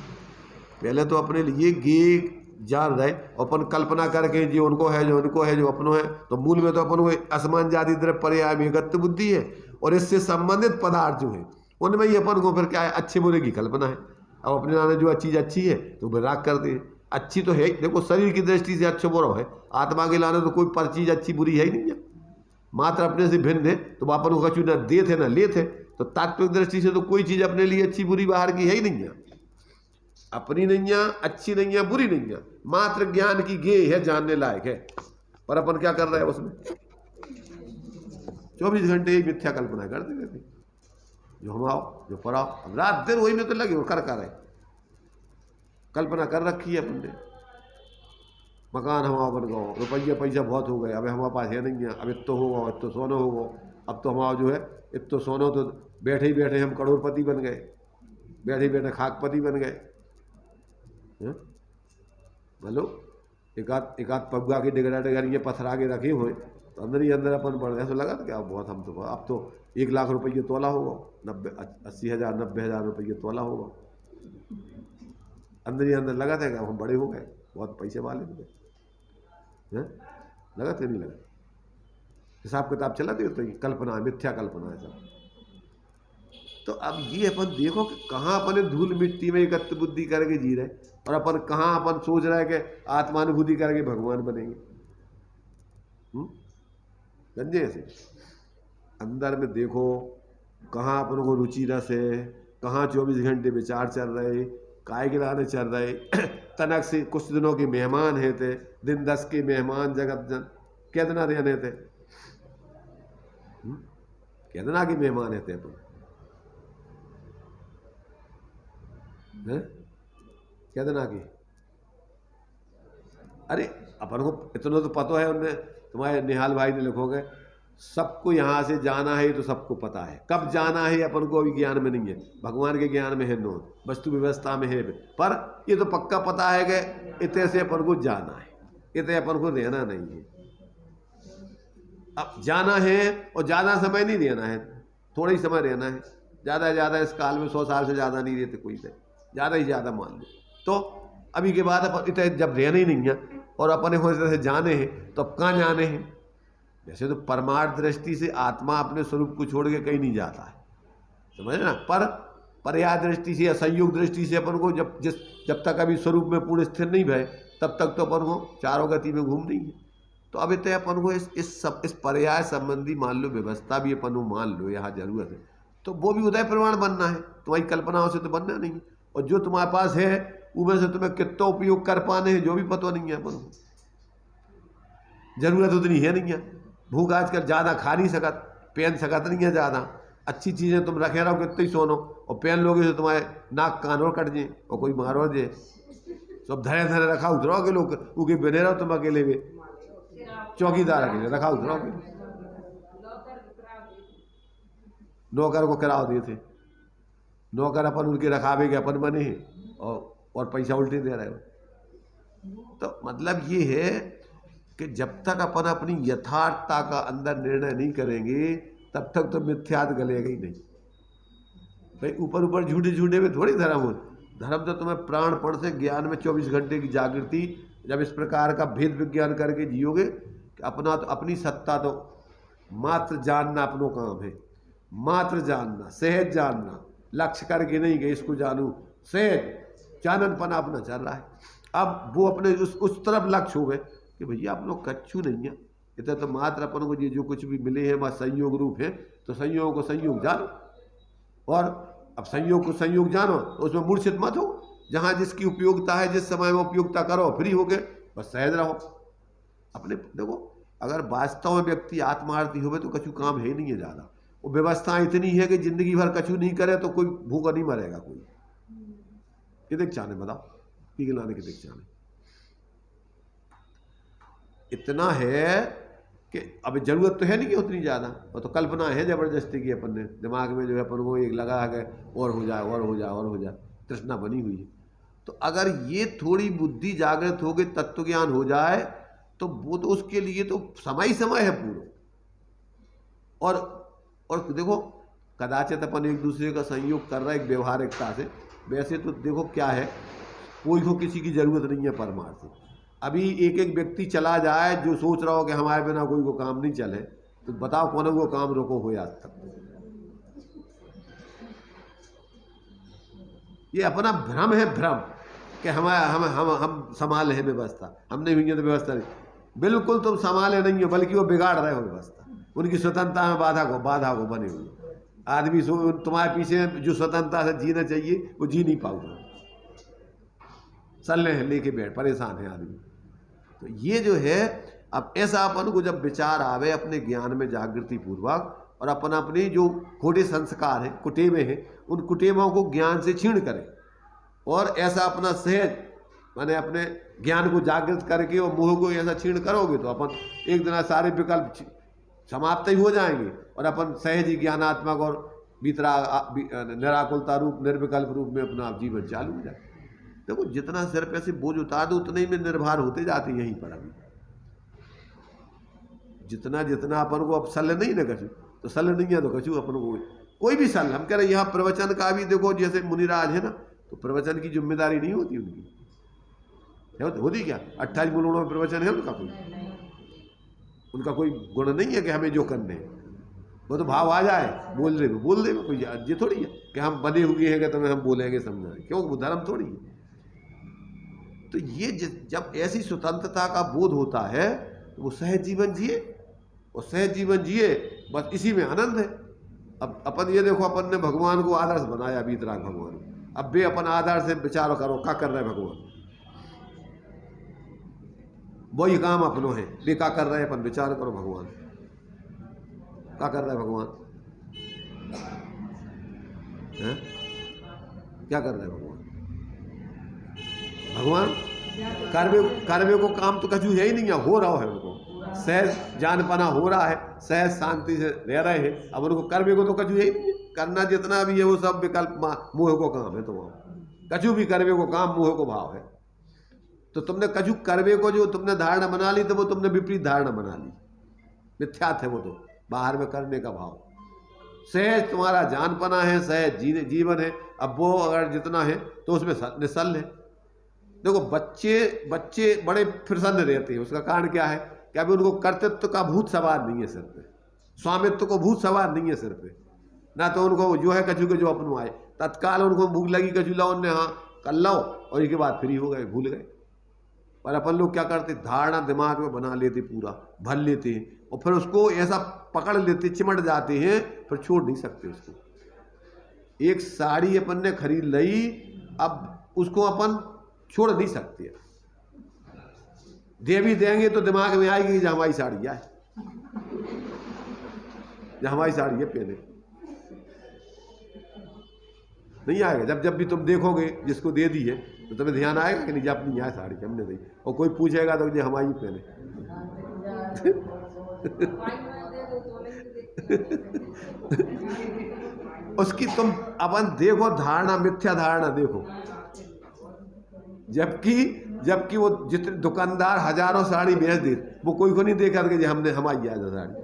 पहले तो अपने लिए गे जान रहे, अपन कल्पना करके जो उनको है, जो उनको है, जो अपनों है, तो मूल में तो अपन को असमान जाति द्रव्य पर्याय में एकत्व बुद्धि है। और इससे संबंधित पदार्थ जो है उनमें ही अपन को फिर क्या है, अच्छे बुरे की कल्पना है। अब अपने नाने जो चीज़ अच्छी है तो फिर राग करते हैं, अच्छी तो है। देखो शरीर की दृष्टि से अच्छा बुरा है, आत्मा के लाने तो कोई पर चीज़ अच्छी बुरी है ही नहीं है, मात्र अपने से भिन्न है। तो अपन को कछु न दे थे न ले थे, तो तात्विक दृष्टि से तो कोई चीज़ अपने लिए अच्छी बुरी बाहर की है ही नहीं है, अपनी नहीं है, अच्छी नहीं है, बुरी नहीं है, मात्र ज्ञान की गे है, जानने लायक है। पर अपन क्या कर रहे हैं उसमें 24 घंटे ही मिथ्या कल्पना करते रहते, जो हम आओ जो पढ़ाओ, अब रात दिन वही में तो लगे वो कर रहे, कल्पना कर रखी है अपन ने। मकान हमारा बन गया, रुपया पैसा बहुत हो गए, अब हमारे पास है नहीं है, अब इतो होगा, इतो सोना होगा, अब तो हमारा जो है इतो सोना, तो बैठे ही बैठे हम करोड़पति बन गए, बैठे ही बैठे खाकपति बन गए। बोलो एक आध पगुआ के डिगरा ये पत्थर आगे रखे हुए, तो अंदर ही अंदर अपन बढ़ गए। ऐसा लगा था कि अब बहुत हम तो, अब तो 1 लाख रुपये तोला होगा, 80,000 90,000 रुपये तोला होगा। अंदर ही अंदर लगा था कि अब हम बड़े हो गए, बहुत पैसे वाले हो गए। लगा था नहीं लगा? हिसाब किताब चला दे तो कल्पना है, मिथ्या कल्पना है सब। तो अब ये अपन देखो कि कहाँ अपने धूल मिट्टी में एकत्व बुद्धि करके जी रहे, और अपन कहाँ अपन सोच रहे हैं कि आत्मानुभूति करके भगवान बनेंगे। समझे? ऐसे अंदर में देखो कहाँ अपन को रुचि रस है, कहाँ 24 घंटे विचार चल रहे, काय गिराने चल रहे। तनक से कुछ दिनों के मेहमान है थे, दिन 10 के मेहमान जगत जन कितना रहने थे, कितना के मेहमान है थे अपन, कितना की। अरे अपन को इतना तो पता है, उनने तुम्हारे निहाल भाई ने लिखोगे सबको यहाँ से जाना है, तो सबको पता है कब जाना है, अपन को अभी ज्ञान में नहीं है, भगवान के ज्ञान में है, नो वस्तु व्यवस्था में है, पर ये तो पक्का पता है कि इतने से अपन को जाना है, इतने अपन को रहना नहीं है। अब जाना है और ज़्यादा समय नहीं रहना है, थोड़ा ही समय रहना है, ज़्यादा से ज़्यादा इस काल में 100 साल से ज़्यादा नहीं रहते कोई से, ज़्यादा ही ज़्यादा मान लो। तो अभी के बाद अपन इतने जब रहना ही नहीं है और अपने हो से जाने हैं, तो अब कहाँ जाने हैं? जैसे तो परमार्थ दृष्टि से आत्मा अपने स्वरूप को छोड़ के कहीं नहीं जाता है, समझे ना। पर पर्याय दृष्टि से या संयोग दृष्टि से अपन को जब तक अभी स्वरूप में पूर्ण स्थिर नहीं भय, तब तक तो अपन को चारों गति में घूम नहीं है। तो अब इतने अपन को इस पर्याय संबंधी मान लो व्यवस्था भी अपन को मान लो यहाँ जरूरत है, तो वो भी उदय प्रमाण बनना है, तुम्हारी कल्पनाओं से तो बनना नहीं है। और जो तुम्हारे पास है उनमें से तुम्हें कितना उपयोग कर पाने हैं जो भी पता नहीं है अपन को, जरूरत उतनी है नहीं है। भूख आजकल ज़्यादा खा नहीं सकत, पहन सकत नहीं है ज़्यादा, अच्छी चीज़ें तुम रखे रहो कितने ही सोनो, और पहन लोगे तो तुम्हारे नाक कान और कट जाए और कोई मारो जाए, सब धरे धरे रखा उतरोगे लोग, उनके बने रहो तुम अकेले में, चौकीदार अकेले रखा उतरोगे। नौकर को किराया दिए थे, नौकर अपन उनके रखावे के अपन बने हैं और पैसा उल्टे दे रहे हो। तो मतलब ये है कि जब तक अपन अपनी यथार्थता का अंदर निर्णय नहीं करेंगे तब तक तो मिथ्यात गलेगा ही नहीं। भाई ऊपर ऊपर झूठे झूठे में थोड़ी धर्म हो, धर्म तो तुम्हें प्राणपण से ज्ञान में 24 घंटे की जागृति, जब इस प्रकार का भेद विज्ञान करके जियोगे कि अपना तो अपनी सत्ता तो मात्र जानना अपनों काम है, मात्र जानना, सहज जानना, लक्ष्य करके नहीं गए इसको जानूं, सहज चाननपना अपना चल रहा है। अब वो अपने उस तरफ लक्ष्य हो गए कि भैया आप लोग कच्चू नहीं है, इतना तो मात्र अपन को ये जो कुछ भी मिले हैं वह संयोग रूप है, तो संयोग को संयोग जानो, और अब संयोग को संयोग जानो तो उसमें मूर्छित मत हो, जहाँ जिसकी उपयोगिता है जिस समय में उपयोगिता करो, फ्री हो गए, बस सहज रहो अपने। देखो अगर वास्तव में व्यक्ति आत्मार्थी हो तो कछु काम है नहीं है ज़्यादा, वो व्यवस्था इतनी है कि जिंदगी भर कछु नहीं करे तो कोई भूखा नहीं मरेगा कोई। कितने चाने बताओ, पी लाने कितने चाने, इतना है कि अब जरूरत तो है नहीं उतनी ज़्यादा, वो तो कल्पना है ज़बरदस्ती की अपन ने दिमाग में जो है अपन को एक लगा है और हो जाए और हो जाए और हो जाए, तृष्णा बनी हुई है। तो अगर ये थोड़ी बुद्धि जागृत हो गई, तत्व ज्ञान हो जाए, तो वो तो उसके लिए तो समय समय है पूरा। और देखो कदाचित अपन एक दूसरे का संयोग कर रहा है एक व्यवहारिकता से, वैसे तो देखो क्या है, कोई को किसी की ज़रूरत नहीं है परमार्थ से। अभी एक एक व्यक्ति चला जाए जो सोच रहा हो कि हमारे बिना कोई को काम नहीं चले, तो बताओ कौन वो काम रोको हो आज तक। ये अपना भ्रम है, भ्रम कि हम संभाले हैं व्यवस्था, हमने हुई है तो व्यवस्था नहीं, बिल्कुल तुम संभाले नहीं हो, बल्कि वो बिगाड़ रहे हो व्यवस्था, उनकी स्वतंत्रता में बाधा को बने हुए आदमी तुम्हारे पीछे जो स्वतंत्रता से जीना चाहिए वो जी नहीं पाओगे, चलने लेके बैठ परेशान है आदमी। तो ये जो है, अब ऐसा अपन को जब विचार आवे अपने ज्ञान में जागृति पूर्वक, और अपन अपने जो खोटे संस्कार हैं, कुटेबे हैं, उन कुटेबों को ज्ञान से छीण करें, और ऐसा अपना सहज माने अपने ज्ञान को जागृत करके और मोह को ऐसा छीण करोगे तो अपन एक दिन सारे विकल्प समाप्त ही हो जाएंगे, और अपन सहज ही ज्ञानात्मक और निराकुलता रूप निर्विकल्प रूप में अपना जीवन चालू हो जाए। देखो जितना सिर पे से बोझ उतार दो उतने ही में निर्भर होते जाते यहीं पर। अभी जितना जितना अपन को अब सल नहीं ना कछु, तो सल नहीं है तो कछु अपन को कोई भी सल, हम कह रहे यहाँ प्रवचन का भी देखो, जैसे मुनिराज है ना, तो प्रवचन की जिम्मेदारी नहीं होती उनकी, होती क्या 28 मुलुड़ों में प्रवचन है उनका कोई, उनका कोई गुण नहीं है कि हमें जो करने हैं। वो तो भाव आ जाए बोल दे कोई ये थोड़ी है कि हम बने हुए हैं कि तुम्हें हम बोलेंगे समझाएंगे, क्यों? वो धर्म थोड़ी है। तो ये जब ऐसी स्वतंत्रता का बोध होता है तो वो सहज जीवन जिए, और सहज जीवन जिए, बस इसी में आनंद है। अब अपन ये देखो, अपन ने भगवान को आदर्श बनाया, वीतराग भगवान। अब बे अपन आधार से विचार करो क्या कर रहे हैं भगवान, वही काम अपनों है। बे क्या कर रहे हैं अपन, विचार करो भगवान क्या कर रहे हैं भगवान है? क्या कर रहे हैं भगवान? भगवान कर्मे को काम तो कछु है ही नहीं है, हो रहा है उनको, सहज जानपना हो रहा है, सहज शांति से रह रहे हैं। अब उनको कर्मे को तो कछु है ही नहीं है, करना जितना भी है वो सब विकल्प मोह को काम है। तो वहाँ कछु भी कर्मे को काम, मोह को भाव है। तो तुमने कछु कर्मे को जो तुमने धारणा बना ली, तो वो तुमने विपरीत धारणा बना ली, मिथ्यात है वो, तो बाहर में करने का भाव। सहज तुम्हारा जानपना है, सहज जीवन है। अब वो अगर जितना है तो उसमें निश्चल है। देखो बच्चे बड़े प्रसन्न रहते हैं, उसका कारण क्या है कि अभी उनको कर्तृत्व का भूत सवार नहीं है सिर पे, स्वामित्व को भूत सवार नहीं है सिर पे। ना तो उनको जो है कछु के जो अपनो आए, तत्काल उनको भूख लगी कछु लाओ, उनने हाँ कर लो, और इसके बाद फ्री हो गए, भूल गए। पर अपन लोग क्या करते, धारणा दिमाग में बना लेते, पूरा भर लेते हैं, और फिर उसको ऐसा पकड़ लेते, चिमट जाते हैं, फिर छोड़ नहीं सकते उसको। एक साड़ी अपन ने खरीद ली, अब उसको अपन छोड़ नहीं सकते। दे भी देंगे तो दिमाग में आएगी जो हमारी साड़ी है, जो हमारी साड़ी है पहले, नहीं आएगा। जब भी तुम देखोगे जिसको दे दी है तो तुम्हें ध्यान आएगा कि नहीं, जब अपनी यहाँ साड़ी हमने दी, और कोई पूछेगा तो ये हमारी पहले। उसकी तुम अपन देखो धारणा, मिथ्या धारणा देखो। जबकि वो जितने दुकानदार हजारों साड़ी बेच दे, वो कोई को नहीं देखा कि हमने हमारी आज साड़ी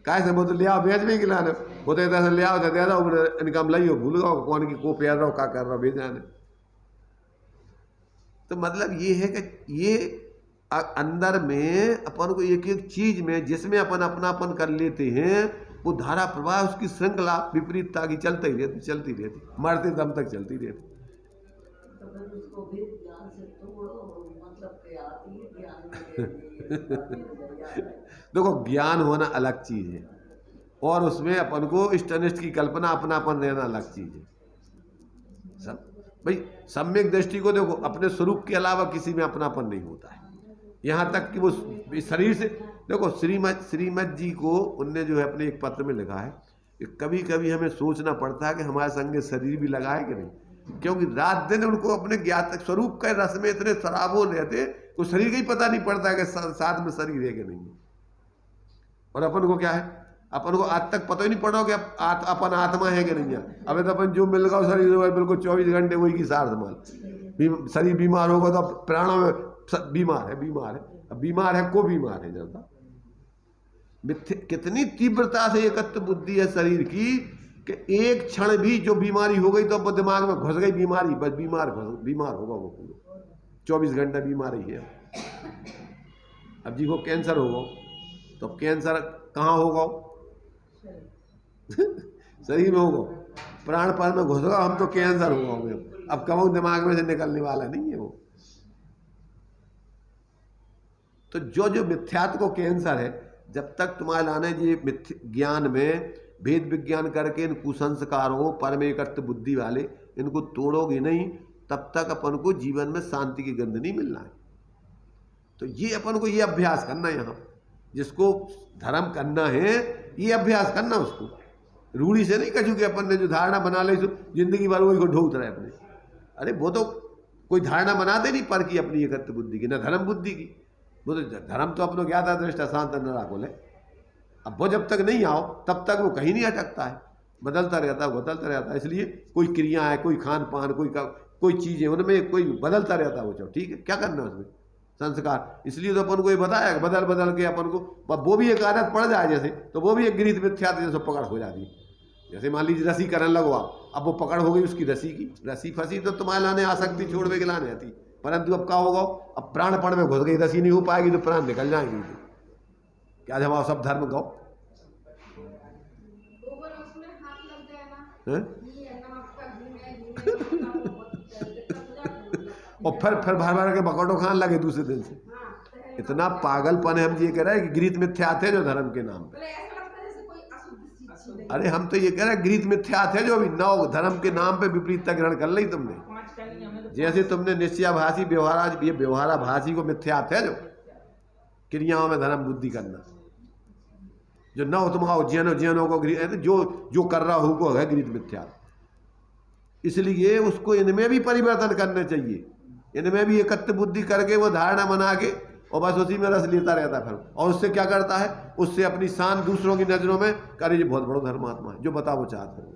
काय से, वो तो ले आओ बेच में खिलाने, वो तो ऐसा ले आओ दे दो, इनकम लाई हो, भूल गो कौन की को प्यार रहो, क्या कर रहा बेच जाने। तो मतलब ये है कि ये अंदर में अपन को एक एक चीज में जिसमें अपन अपनापन कर लेते हैं, वो धारा प्रवाह उसकी श्रृंखला विपरीतता की चलती रहती, मरते दम तक चलती रहती। देखो ज्ञान होना अलग चीज है, और उसमें अपन को इष्ट अनिष्ट की कल्पना, अपनापन रहना अलग चीज है। सब भाई सम्यक दृष्टि को देखो, अपने स्वरूप के अलावा किसी में अपनापन नहीं होता है। यहाँ तक कि वो शरीर से देखो, श्रीमद जी को उनने जो है अपने एक पत्र में लिखा है कि कभी कभी हमें सोचना पड़ता है कि हमारे संगे शरीर भी लगा है कि नहीं, क्योंकि रात दिन उनको अपने ज्ञात स्वरूप के रस में इतने शराबों रहते, तो शरीर का ही पता नहीं पड़ता कि साथ में शरीर है कि नहीं। और अपन को क्या है, अपन को आज तक पता ही नहीं पड़ा कि अपन आत्मा है कि नहीं है। अब तो अपन जो मिल गया शरीर बिल्कुल 24 घंटे वही की सार संभाल। शरीर बीमार होगा तो प्राणों में बीमार है, अब बीमार है को बीमार है जनता। कितनी तीव्रता से एकत्र बुद्धि है शरीर की कि एक क्षण भी जो बीमारी हो गई तो अब दिमाग में घुस गई बीमारी, बस बीमार होगा वो पूरा 24 घंटा बीमारी है। अब जी को कैंसर होगा तो कैंसर कहाँ होगा शरीर में होगा, प्राण पान में घुस गया, हम तो कैंसर होगा, अब कब दिमाग में से निकलने वाला नहीं है वो। तो जो मिथ्यात्व को कैंसर है, जब तक तुम्हारे लाने ये ज्ञान में भेद विज्ञान करके इन कुसंस्कारों परम एकत्व बुद्धि वाले इनको तोड़ोगे नहीं, तब तक अपन को जीवन में शांति की गंध नहीं मिलना है। तो ये अपन को ये अभ्यास करना है, यहाँ जिसको धर्म करना है ये अभ्यास करना, उसको रूढ़ी से नहीं कछु कि अपन ने जो धारणा बना ली जिंदगी भर वही को ढोत रहे अपने। अरे वो तो कोई धारणा बनाते नहीं पर की अपनी एकत्व बुद्धि की, ना धर्म बुद्धि की। वो तो धर्म तो अपनों ज्ञाता दृष्टा शांत निराकुल है। अब वो जब तक नहीं आओ तब तक वो कहीं नहीं अटकता है, बदलता रहता है। इसलिए कोई क्रिया है, कोई खान पान, कोई चीज़ें, उनमें कोई बदलता रहता है। वो चलो ठीक है, क्या करना उसमें संस्कार। इसलिए तो अपन को ये बताया बदल के अपन को वो भी एक आदत पड़ जाए जैसे, तो वो भी एक गृहित मिथ्या जैसे पकड़ हो जाती है। जैसे मान लीजिए रस्सी करने लगो आप, अब वो पकड़ हो गई उसकी रस्सी फंसी तो तुम्हारे लाने आसक्ति छोड़वे के लाने आती, परंतु अब क्या होगा, अब प्राण पड़ में घुस गई, रस्सी नहीं हो पाएगी तो प्राण निकल जाएंगे। क्या जमाओ सब धर्म गाओ उसमें हाथ लग गया ना, हैं? घी है, नमक का घी है, और फिर भर भर के पकौड़ो खाने लगे दूसरे दिन से। इतना पागलपन है। हम ये कह रहे हैं कि गृहीत मिथ्या थे जो धर्म के नाम पे। ऐसा लगता है जैसे कोई अशुद्ध चीज। अरे हम तो ये कह रहे हैं गृहीत मिथ्या थे जो भी नौ धर्म के नाम पे विपरीतता ग्रहण कर ली तुमने। जैसे तुमने निश्चयाभासी व्यवहाराभासी को मिथ्या थे जो क्रियाओं में धर्म बुद्धि करना, जो न हो तुम आओ जियनों को जो कर रहा हो को है गृहीत मिथ्या। इसलिए उसको इनमें भी परिवर्तन करने चाहिए, इनमें भी एकत्व बुद्धि करके वो धारणा बना के और बस उसी में रस लेता रहता है फिर। और उससे क्या करता है, उससे अपनी शान दूसरों की नजरों में करे ये बहुत बड़ा धर्मात्मा है, जो बता वो चाहते हैं,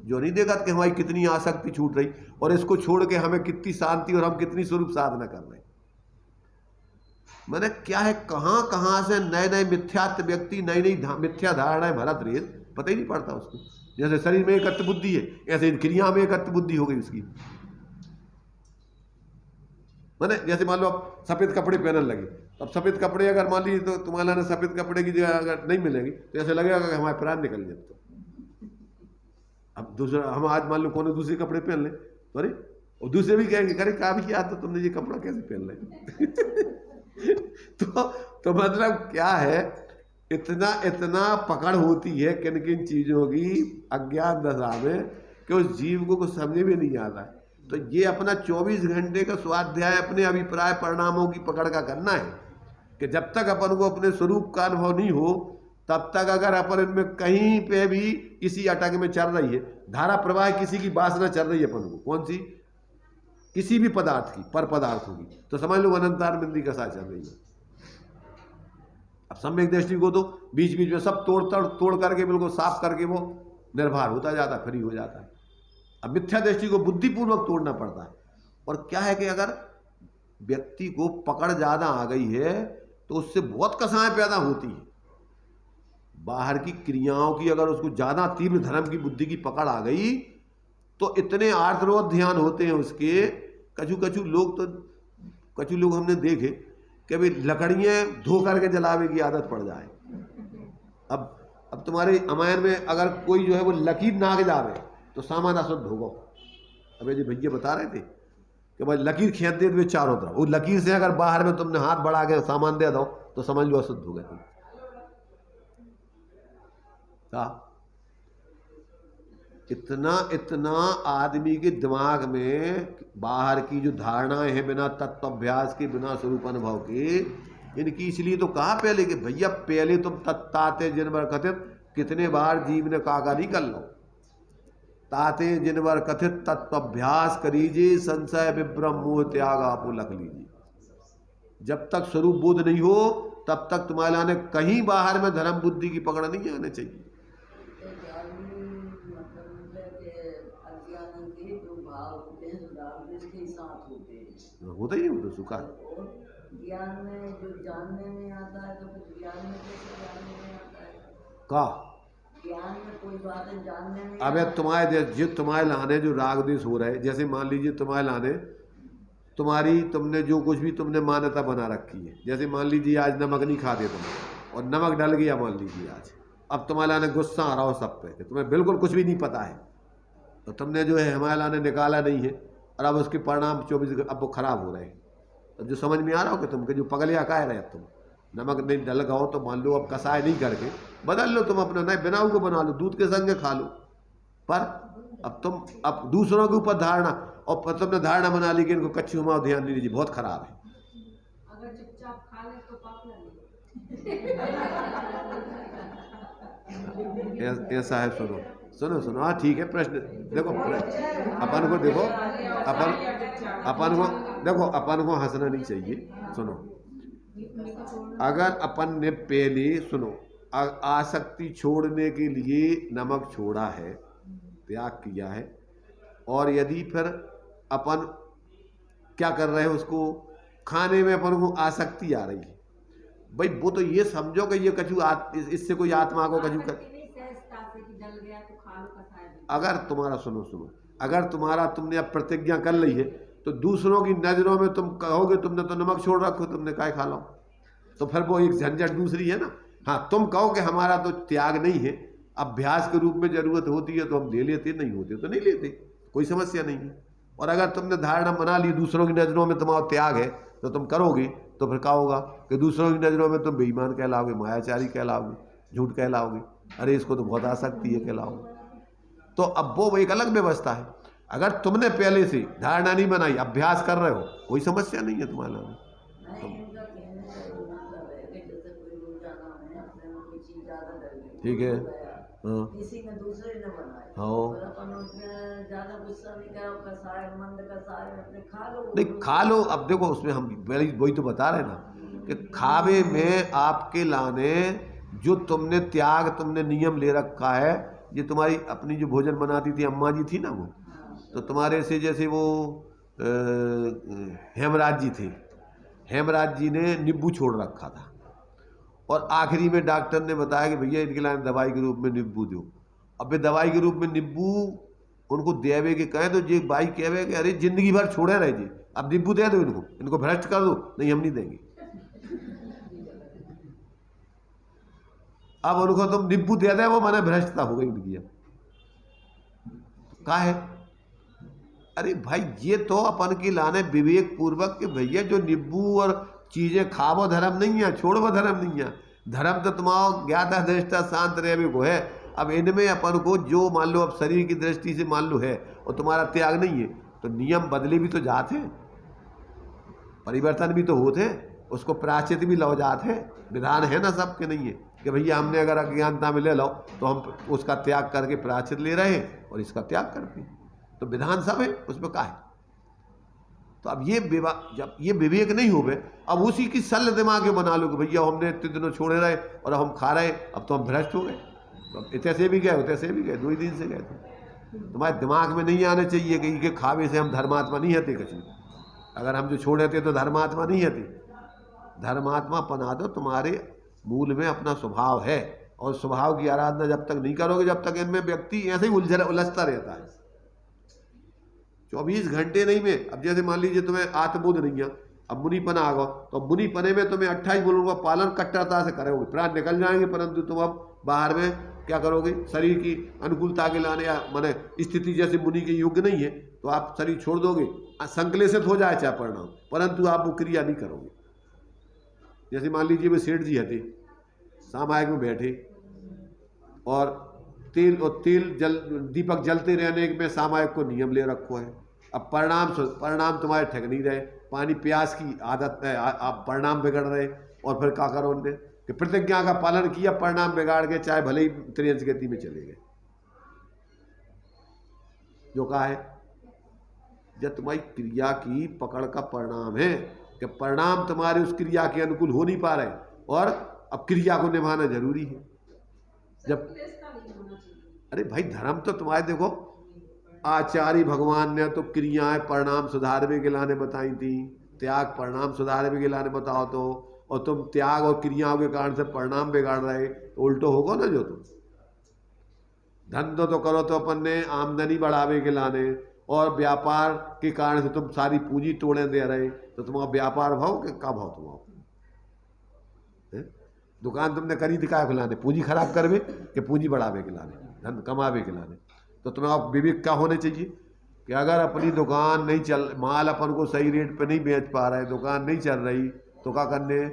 जो नहीं देखा कि हमारी कितनी आसक्ति छूट रही और इसको छोड़ के हमें कितनी शांति और हम कितनी स्वरूप साधना कर रहे हैं। मैंने क्या है, कहाँ कहाँ से नए नए मिथ्यात्व व्यक्ति नई नई मिथ्या धारणाएं भरत रहे, पता ही नहीं पड़ता उसको। जैसे शरीर में एकत्व बुद्धि है, ऐसे क्रिया में एकत्व बुद्धि हो गई उसकी। मैंने जैसे मान लो आप सफेद कपड़े पहनने लगे, अब सफेद कपड़े अगर मान लीजिए तो तुम्हारा ने सफेद कपड़े की जगह अगर नहीं मिलेगी तो ऐसे लगेगा कि हमारे प्राण निकल जाए। तो अब दूसरा हम आज मान लो कौन दूसरे कपड़े पहन ले तो अरे, और दूसरे भी कहेंगे अरे क्या भी किया तो तुमने ये कपड़ा कैसे पहन ले। तो मतलब क्या है, इतना पकड़ होती है किन किन चीजों की अज्ञान दशा में कि उस जीव को कुछ समझ में नहीं आता है। तो ये अपना 24 घंटे का स्वाध्याय अपने अभिप्राय परिणामों की पकड़ का करना है कि जब तक अपन को अपने स्वरूप का अनुभव नहीं हो तब तक अगर अपन इनमें कहीं पे भी किसी अटक में चल रही है, धारा प्रवाह किसी की वासना चल रही है अपन को, कौन सी, किसी भी पदार्थ की, पर पदार्थों की, तो समझ लो अनंतार बिंदी का साथ चल रही है। अब सम्यक दृष्टि को तो बीच बीच में सब तोड़ करके बिल्कुल साफ करके वो निर्भर होता जाता है, फ्री हो जाता है। अब मिथ्या दृष्टि को बुद्धिपूर्वक तोड़ना पड़ता है। और क्या है कि अगर व्यक्ति को पकड़ ज्यादा आ गई है तो उससे बहुत कसाएं पैदा होती है। बाहर की क्रियाओं की अगर उसको ज्यादा तीव्र धर्म की बुद्धि की पकड़ आ गई तो इतने आर्तरोध ध्यान होते हैं उसके। कछु लोग हमने देखे कि भाई लकड़ियाँ धो करके जलावे की आदत पड़ जाए। अब तुम्हारे अमायन में अगर कोई जो है वो लकीर नाग जावे तो सामान अशुद्ध होगा। अब ये भैया बता रहे थे कि भाई लकीर खींच दे तो चारों तरफ, वो लकीर से अगर बाहर में तुमने हाथ बढ़ा के सामान दे दो तो समझ लो अशुद्ध हो गए तुम। इतना आदमी के दिमाग में बाहर की जो धारणाएं हैं बिना तत्वाभ्यास के, बिना स्वरूप अनुभव के, इनकी इसलिए तो कहा पहले कि भैया पहले तुम तत्ताते जिनवर कथित, कितने बार जीव ने कागारी कर लो, ताते जिनवर कथित तत्वाभ्यास करीजिए, संशय विभ्रम मोह त्याग आपो लख लीजिए। जब तक स्वरूप बोध नहीं हो तब तक तुम्हारे लाने कहीं बाहर में धर्म बुद्धि की पकड़ नहीं आने चाहिए। होता ही है, तो सुखा ज्ञान में जो जानने में आता है तो फिर ज्ञान में कैसे जानने में आता है का ज्ञान में कोई बातें जानने में। अब तुम्हारे लाने जो राग देश हो रहे, जैसे मान लीजिए तुम्हारे लाने तुमने जो कुछ भी तुमने मान्यता बना रखी है, जैसे मान लीजिए आज नमक नहीं खाते तुम और नमक डल गया मान लीजिए आज, अब तुम्हारे लाने गुस्सा आ रहा हो सब पे, तुम्हें बिल्कुल कुछ भी नहीं पता है, तो तुमने जो है हमारे लाने निकाला नहीं है और अब उसके परिणाम 24 अब वो खराब हो रहे हैं। अब जो समझ में आ रहा हो कि तुमके जो पगलिया कह रहे तुम नमक नहीं डल गाओ तो मान लो अब कसाय नहीं करके बदल लो, तुम अपना नहीं बनाओ को बना लो, दूध के संग खा लो। पर अब दूसरों के ऊपर धारणा, और तुमने धारणा बना ली कि इनको कच्ची उमाओ, ध्यान नहीं दीजिए, बहुत खराब है। अगर चुपचाप खा ले तो पाप लगे। ऐसा है। सुनो हाँ ठीक है। प्रश्न देखो, अपन को देखो, अपन को हंसना नहीं चाहिए। सुनो, अगर अपन ने पहले आसक्ति छोड़ने के लिए नमक छोड़ा है, त्याग किया है, और यदि फिर अपन क्या कर रहे हैं, उसको खाने में अपन को आसक्ति आ रही है, भाई वो तो ये समझो कि ये कछु इससे कोई आत्मा को कछु कर, अगर तुम्हारा सुनो अगर तुमने अब प्रतिज्ञा कर ली है तो दूसरों की नजरों में तुम कहोगे तुमने तो नमक छोड़ रखो, तुमने काय खा लो, तो फिर वो एक झंझट दूसरी है ना हाँ, तुम कहो कि हमारा तो त्याग नहीं है, अभ्यास के रूप में जरूरत होती है तो हम ले लेते, नहीं होते तो नहीं लेते, कोई समस्या नहीं है। और अगर तुमने धारणा बना ली दूसरों की नज़रों में तुम्हारा त्याग है तो तुम करोगे, तो फिर क्या होगा कि दूसरों की नज़रों में तुम बेईमान कहलाओगे, मायाचारी कहलाओगे, झूठ कहलाओगे, अरे इसको तो बहुत आसक्ति है कहलाओगे। तो अब वो एक अलग व्यवस्था है। अगर तुमने पहले से धारणा नहीं बनाई, अभ्यास कर रहे हो, कोई समस्या नहीं है तुम्हारे में। नहीं, इनका कहने का ये मतलब है कि जैसे कोई रोजाना में अपने में कोई चीज ज्यादा डर गई, ठीक है, हाँ किसी ने दूसरे ने बनाई, हाँ, और अपन उसमें ज्यादा गुस्सा नहीं करो, कसाय मंद कसाय अपने खा लो, नहीं खा लो। अब देखो उसमें हम पहले वही तो बता रहे ना कि खावे में आपके लाने जो तुमने त्याग, तुमने नियम ले रखा है, ये तुम्हारी अपनी जो भोजन बनाती थी अम्मा जी थी ना, वो तो तुम्हारे से जैसे वो हेमराज जी थे, हेमराज जी ने नींबू छोड़ रखा था और आखिरी में डॉक्टर ने बताया कि भैया इनके लाने दवाई के रूप में नींबू दो। अब वे दवाई के रूप में नींबू उनको देवे के कहें तो जी भाई कहे कि अरे जिंदगी भर छोड़े रहे जी, अब नींबू दे दो इनको, इनको भ्रष्ट कर दो, नहीं हम नहीं देंगे। अब उनको तुम नींबू दे दे, वो माने भ्रष्टता हो गई उनकी। अब क्या है, अरे भाई ये तो अपन की लाने विवेक पूर्वक के भैया जो नींबू और चीजें खावो धर्म नहीं है, छोड़ो धर्म नहीं है। धर्म तो तुम्हारा ज्ञाता दृष्टा शांत रहे को है। अब इनमें अपन को जो मान लो अब शरीर की दृष्टि से मान लो है और तुम्हारा त्याग नहीं है, तो नियम बदले भी तो जाते, परिवर्तन भी तो होते, उसको प्रायश्चित भी लौ जाते, विधान है ना सबके नहीं है कि भैया हमने अगर अज्ञानता में ले लो तो हम उसका त्याग करके प्रायश्चित ले रहे हैं और इसका त्याग करके, तो विधान सब है, उसमें क्या है। तो अब ये जब ये विवेक नहीं हो गए, अब उसी की सल दिमाग में बना लो कि भैया हमने इतने दिनों छोड़े रहे और हम खा रहे, अब तो हम भ्रष्ट हो गए, तो इतने से भी गए उतने से भी गए, 2 ही दिन से गए थे। तुम्हारे दिमाग में नहीं आने चाहिए कि इनके खावे से हम धर्मात्मा नहीं हते कहीं। अगर हम जो छोड़े थे तो धर्मात्मा नहीं हते, धर्मात्मा बना दो, तुम्हारे मूल में अपना स्वभाव है और स्वभाव की आराधना जब तक नहीं करोगे, जब तक इनमें व्यक्ति ऐसे ही उलझता रहता है 24 घंटे नहीं में। अब जैसे मान लीजिए तुम्हें आत्मबोध नहीं है, अब मुनिपना आ गो, तो मुनिपने में तुम्हें 28 गुणों का पालन कट्टरता से करोगे, प्राण निकल जाएंगे, परंतु तुम अब बाहर में क्या करोगे, शरीर की अनुकूलता के लाने या माने स्थिति जैसे मुनि के योग्य नहीं है तो आप शरीर छोड़ दोगे, संकलेशित हो जाए चाहे परिणाम, परंतु आप वो क्रिया नहीं करोगे। जैसे मान लीजिए वे सेठ जी हथे, सामायिक में बैठे और तेल जल दीपक जलते रहने में सामायिक को नियम ले रखो है। अब परिणाम तुम्हारे ठग नहीं रहे, पानी प्यास की आदत है, आप परिणाम बिगड़ रहे, और फिर क्या करो उनने कि प्रतिज्ञा का पालन किया, परिणाम बिगाड़ के चाहे भले ही त्रियंश गति में चले गए। जो कहा है जब तुम्हारी क्रिया की पकड़ का परिणाम है कि परिणाम तुम्हारे उस क्रिया के अनुकूल हो नहीं पा रहे और अब क्रिया को निभाना जरूरी है। जब अरे भाई धर्म तो तुम्हारे देखो आचार्य भगवान ने तो क्रियाएं परिणाम सुधारने के लाने बताई थी, त्याग परिणाम सुधारने के लाने बताओ तो, और तुम त्याग और क्रियाओं के कारण से परिणाम बिगाड़ रहे तो उल्टो होगा ना। जो तुम धंधो तो करो तो अपन ने आमदनी बढ़ावे के लाने, और व्यापार के कारण से तुम सारी पूंजी तोड़े दे रहे, तो तुम्हारा व्यापार भाव के का भाव तुम्हारा, दुकान तुमने करी दिखाए के लाने, पूंजी खराब करवे कि पूंजी बढ़ावे के लाने, धन कमावे के लाने। तो तुम्हें आप विवेक क्या होने चाहिए कि अगर अपनी दुकान नहीं चल, माल अपन को सही रेट पे नहीं बेच पा रहे, दुकान नहीं चल रही, तो क्या करने,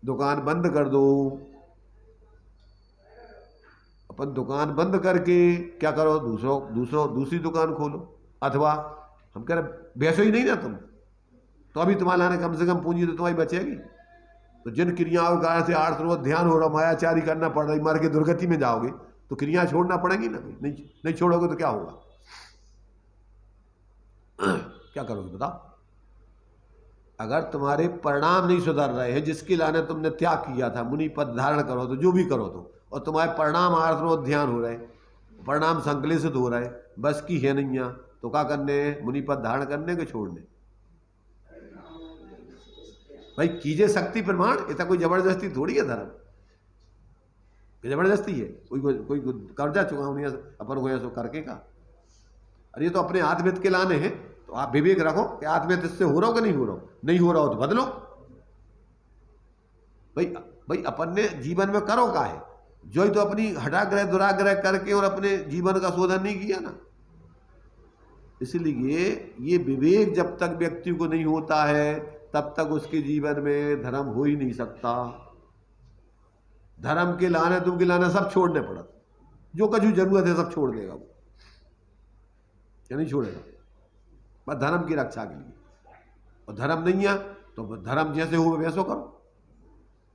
दुकान बंद कर दो। अपन दुकान बंद करके क्या करो, दूसरी दुकान खोलो, अथवा हम कह रहे बेचो ही नहीं ना तुम, तो अभी तुम्हारे लाने कम से कम पूंजी तो तुम्हारी बचेगी। तो जिन क्रियाओं के कारण से आर्थ रोज ध्यान हो रहा, मायाचारी करना पड़ रही, मर के दुर्गति में जाओगे तो क्रिया छोड़ना पड़ेगी ना। नहीं छोड़ोगे तो क्या होगा, क्या करोगे बताओ। अगर तुम्हारे परिणाम नहीं सुधर रहे हैं, जिसके लाने तुमने त्याग किया था, मुनि पद धारण करो तो जो भी करो तो, और तुम्हारे परिणाम आर्थ रोज ध्यान हो रहे, परिणाम संकलेशित हो रहे, बस की है नहीं है, तो क्या करने, मुनि पद धारण करने के छोड़ने। भाई कीजिए शक्ति प्रमाण, इतना कोई जबरदस्ती थोड़ी है धर्म, जबरदस्ती है, कोई कर्जा चुकावनी है अपन को ऐसा करके का। अरे ये तो अपने आत्महित के लाने हैं, तो आप विवेक रखो कि आत्महित इससे हो रहा हो कि नहीं हो रहा हो, नहीं हो रहा हो तो बदलो। भाई भाई अपन ने जीवन में करो का है, जो ही तो अपनी हटाग्रह दुराग्रह करके और अपने जीवन का शोधन नहीं किया ना। इसलिए ये विवेक जब तक व्यक्ति को नहीं होता है तब तक उसके जीवन में धर्म हो ही नहीं सकता। धर्म के लाने तुम के लाने सब छोड़ने पड़त, जो कछु जरूरत है सब छोड़ देगा वो, या नहीं छोड़ेगा, बस धर्म की रक्षा के लिए। और धर्म नहीं है तो धर्म जैसे हो वैसो करो।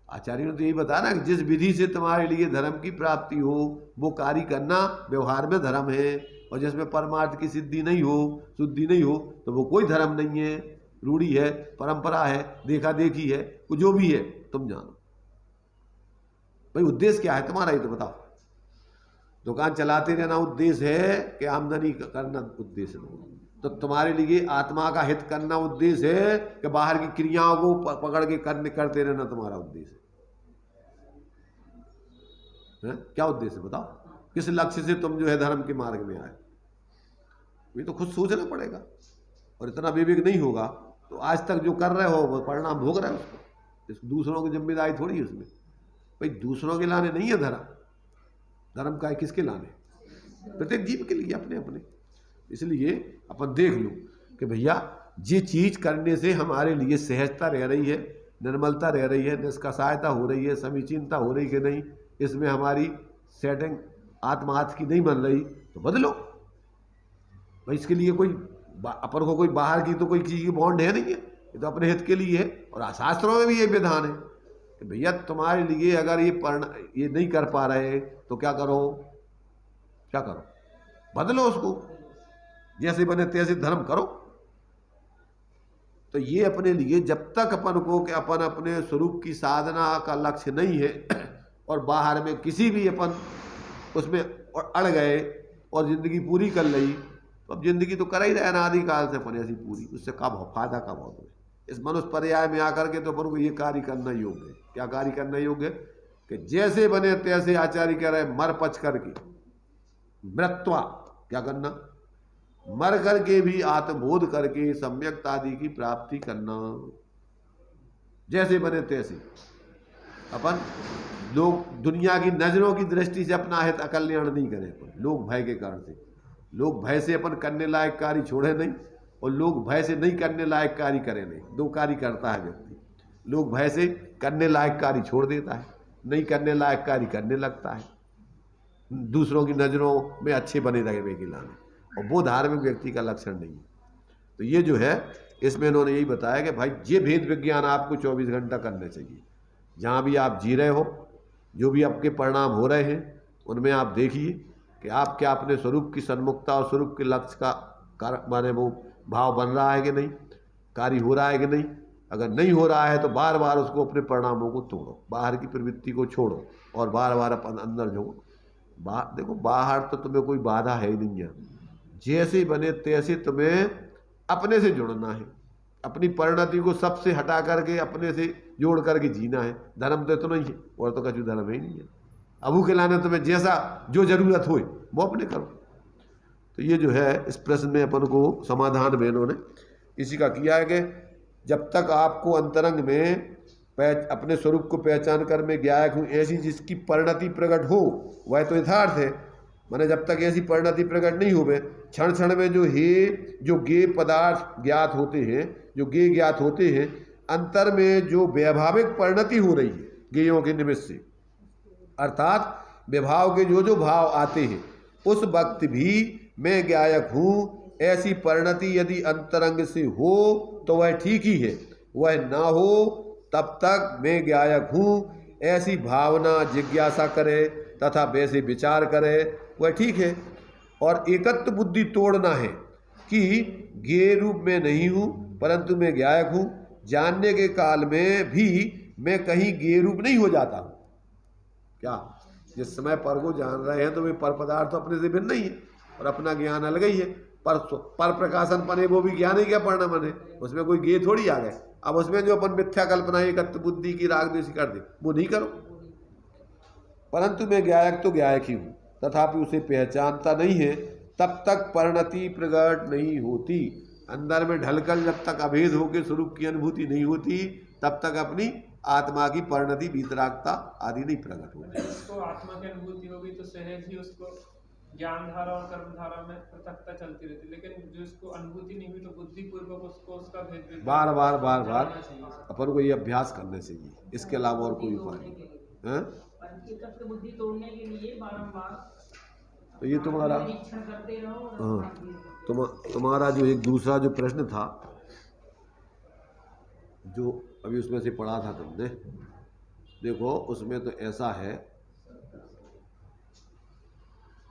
आचार्य ने तो यही बताया ना कि जिस विधि से तुम्हारे लिए धर्म की प्राप्ति हो वो कार्य करना व्यवहार में धर्म है, और जिसमें परमार्थ की सिद्धि नहीं हो, शुद्धि नहीं हो, तो वो कोई धर्म नहीं है, रूढ़ी है, परंपरा है, देखा देखी है, वो जो भी है तुम जानो। भाई उद्देश्य क्या है तुम्हारा, ये तो बताओ। दुकान चलाते रहना उद्देश्य है कि आमदनी करना उद्देश्य है? तो तुम्हारे लिए आत्मा का हित करना उद्देश्य है कि बाहर की क्रियाओं को पकड़ के करते रहना तुम्हारा उद्देश्य है? क्या उद्देश्य है बताओ? किस लक्ष्य से तुम जो है धर्म के मार्ग में आए, ये तो खुद सोचना पड़ेगा। और इतना विवेक नहीं होगा तो आज तक जो कर रहे हो वो परिणाम भोग रहे हो उसको। दूसरों की जिम्मेदारी थोड़ी है उसमें। भाई दूसरों के लाने नहीं है धर्म, धर्म का है किसके लाने? प्रत्येक जीव के लिए अपने अपने। इसलिए अपन देख लो कि भैया ये चीज करने से हमारे लिए सहजता रह रही है, निर्मलता रह रही है, निष्कषायता हो रही है, समीचीनता हो रही कि नहीं, इसमें हमारी सेटिंग आत्मार्थ की नहीं बन रही, तो बदलो भाई। इसके लिए कोई अपन को कोई बाहर की तो कोई चीज की बॉन्ड है नहीं है, ये तो अपने हित के लिए है। और शास्त्रों में भी ये विधान है कि भैया तुम्हारे लिए अगर ये नहीं कर पा रहे तो क्या करो, क्या करो, बदलो उसको, जैसे बने तैसे धर्म करो। तो ये अपने लिए जब तक अपन को कि अपन अपने स्वरूप की साधना का लक्ष्य नहीं है और बाहर में किसी भी अपन उसमें अड़ गए और जिंदगी पूरी कर ली, तो अब जिंदगी तो कर ही रहे ना आदिकाल से अपन ऐसी पूरी, उससे कब फायदा कब होगा? इस मनुष्य पर्याय में आकर के तो अपन को ये कार्य करना योग्य है। क्या कार्य करना योग्य है? कि जैसे बने तैसे आचार्य कह रहे मर पच करके मृत्वा, क्या करना? मर करके भी आत्मबोध करके सम्यक आदि की प्राप्ति करना। जैसे बने तैसे अपन लोग दुनिया की नजरों की दृष्टि से अपना हित अकल्याण नहीं करें, लोग भय के कारण से। लोग भय से अपन करने लायक कार्य छोड़े नहीं और लोग भय से नहीं करने लायक कार्य करे नहीं। दो कार्य करता है व्यक्ति, लोग भय से करने लायक कार्य छोड़ देता है, नहीं करने लायक कार्य करने लगता है, दूसरों की नज़रों में अच्छे बने रहे के लाने, और वो धार्मिक व्यक्ति का लक्षण नहीं है। तो ये जो है इसमें इन्होंने यही बताया कि भाई ये भेद विज्ञान आपको 24 घंटा करना चाहिए। जहाँ भी आप जी रहे हो, जो भी आपके परिणाम हो रहे हैं, उनमें आप देखिए कि आप क्या अपने स्वरूप की सन्मुखता और स्वरूप के लक्ष्य का माने वो भाव बन रहा है कि नहीं, कार्य हो रहा है कि नहीं। अगर नहीं हो रहा है तो बार बार उसको अपने परिणामों को तोड़ो, बाहर की प्रवृत्ति को छोड़ो और बार बार अपन अंदर जो देखो बाहर तो तुम्हें कोई बाधा है ही नहीं है। जैसे बने तैसे तुम्हें अपने से जुड़ना है, अपनी परिणति को सबसे हटा करके अपने से जोड़ करके जीना है। धर्म तो इतना ही है, और तो कछु धर्म ही नहीं है। अबू के लाने तुम्हें जैसा जो जरूरत हो वो अपने करो। तो ये जो है इस प्रश्न में अपन को समाधान में इन्होंने इसी का किया है कि जब तक आपको अंतरंग में अपने स्वरूप को पहचान कर मैं ज्ञायक हूँ ऐसी जिसकी परिणति प्रकट हो, वह तो यथार्थ है। माने जब तक ऐसी परिणति प्रकट नहीं हो, क्षण क्षण में जो गे पदार्थ ज्ञात होते हैं, जो गे ज्ञात होते हैं, अंतर में जो वैभाविक परिणति हो रही है गेयों के निमित्त से, अर्थात विभाव के जो भाव आते हैं, उस वक्त भी मैं ज्ञायक हूँ ऐसी परिणति यदि अंतरंग से हो तो वह ठीक ही है, वह ना हो तब तक मैं ज्ञायक हूँ ऐसी भावना जिज्ञासा करे तथा वैसे विचार करे, वह ठीक है। और एकत्व बुद्धि तोड़ना है कि ज्ञेय रूप में नहीं हूँ परंतु मैं ज्ञायक हूँ, जानने के काल में भी मैं कहीं ज्ञेय रूप नहीं हो जाता हूँ। क्या जिस समय पर को जान रहे हैं तो वे पर पदार्थ तो अपने से भिन्न नहीं है और अपना ज्ञान अलग ही है। पर प्रकाशन पने वो भी ज्ञान ही क्या पढ़ना मने, उसमें कोई ज्ञेय थोड़ी आ गए। अब उसमें जो अपन मिथ्या कल्पना एकत्व बुद्धि की राग द्वेष कर दे वो नहीं करो। परंतु मैं ज्ञायक तो ज्ञायक ही हूँ, तथापि उसे पहचानता नहीं है, तब तक परिणति प्रकट नहीं होती। अंदर में ढलकर जब तक अभेद होकर स्वरूप की अनुभूति नहीं होती तब तक अपनी आत्मा की परिणति वीतरागता आदि नहीं प्रकट होती। जिसको आत्मा की अनुभूति होगी तो सहज ही उसको ज्ञान धारा और कर्म धारा में पृथकता चलती रहती, लेकिन जो इसको अनुभूति नहीं हुई तो बुद्धि पूर्वक उसको उसका भेद बार बार जानना चाहिए। अपन को ये अभ्यास करने चाहिए, इसके अलावा और कोई उपाय नहीं है। पंचतत्व बुद्धि तोड़ने के लिए बारंबार तो ये तुम्हारा निरीक्षण करते रहो। हाँ, तुम्हारा जो एक दूसरा जो प्रश्न था, जो अभी उसमें से पढ़ा था तुमने, देखो उसमें तो ऐसा है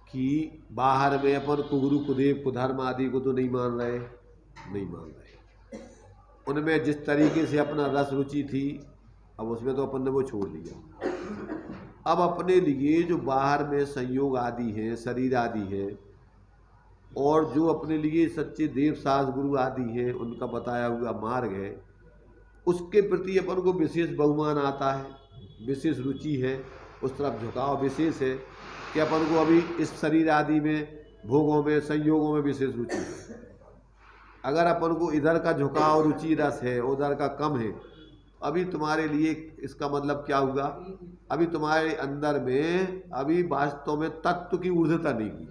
कि बाहर में अपन कुगुरु कुदेव कुधर्म आदि को तो नहीं मान रहे, उनमें जिस तरीके से अपना रस रुचि थी, अब उसमें तो अपन ने वो छोड़ दिया। अब अपने लिए जो बाहर में संयोग आदि है, शरीर आदि है, और जो अपने लिए सच्चे देव सास गुरु आदि हैं, उनका बताया हुआ मार्ग है, उसके प्रति अपन को विशेष बहुमान आता है, विशेष रुचि है, उस तरफ झुकाव विशेष है कि अपन को अभी इस शरीर आदि में, भोगों में, संयोगों में विशेष रुचि है। अगर अपन को इधर का झुकाव रुचि रस है, उधर का कम है, अभी तुम्हारे लिए इसका मतलब क्या हुआ, अभी तुम्हारे अंदर में अभी वास्तव में तत्व की ऊर्ध्वता नहीं हुई,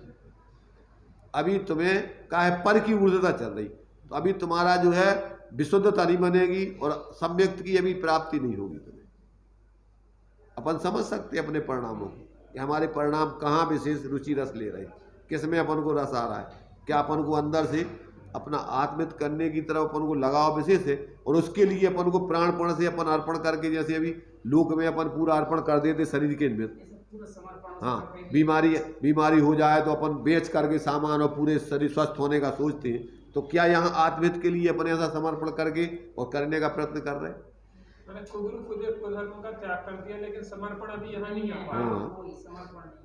अभी तुम्हें क्या है पर की ऊर्ध्वता चल रही, तो अभी तुम्हारा जो है विशुद्धता नहीं बनेगी और सम्यक्त की अभी प्राप्ति नहीं होगी तुम्हें। अपन समझ सकते हैं अपने परिणामों को कि हमारे परिणाम कहाँ विशेष रुचि रस ले रहे हैं, किस में अपन को रस आ रहा है, क्या अपन को अंदर से अपना आत्मित करने की तरफ अपन को लगाव विशेष है, और उसके लिए अपन को प्राणपण से अपन अर्पण करके, जैसे अभी लोक में अपन पूरा अर्पण कर देते शरीर के निमित्त, हाँ, बीमारी हो जाए तो अपन बेच करके सामान और पूरे शरीर स्वस्थ होने का सोचते हैं, तो क्या यहाँ आत्मित के लिए अपन ऐसा समर्पण करके और करने का प्रयत्न कर रहे हैं? मैंने कुगुरु कुदेव कुधर्म का त्याग कर दिया, लेकिन समर्पण अभी यहाँ नहीं आ पाया। हाँ,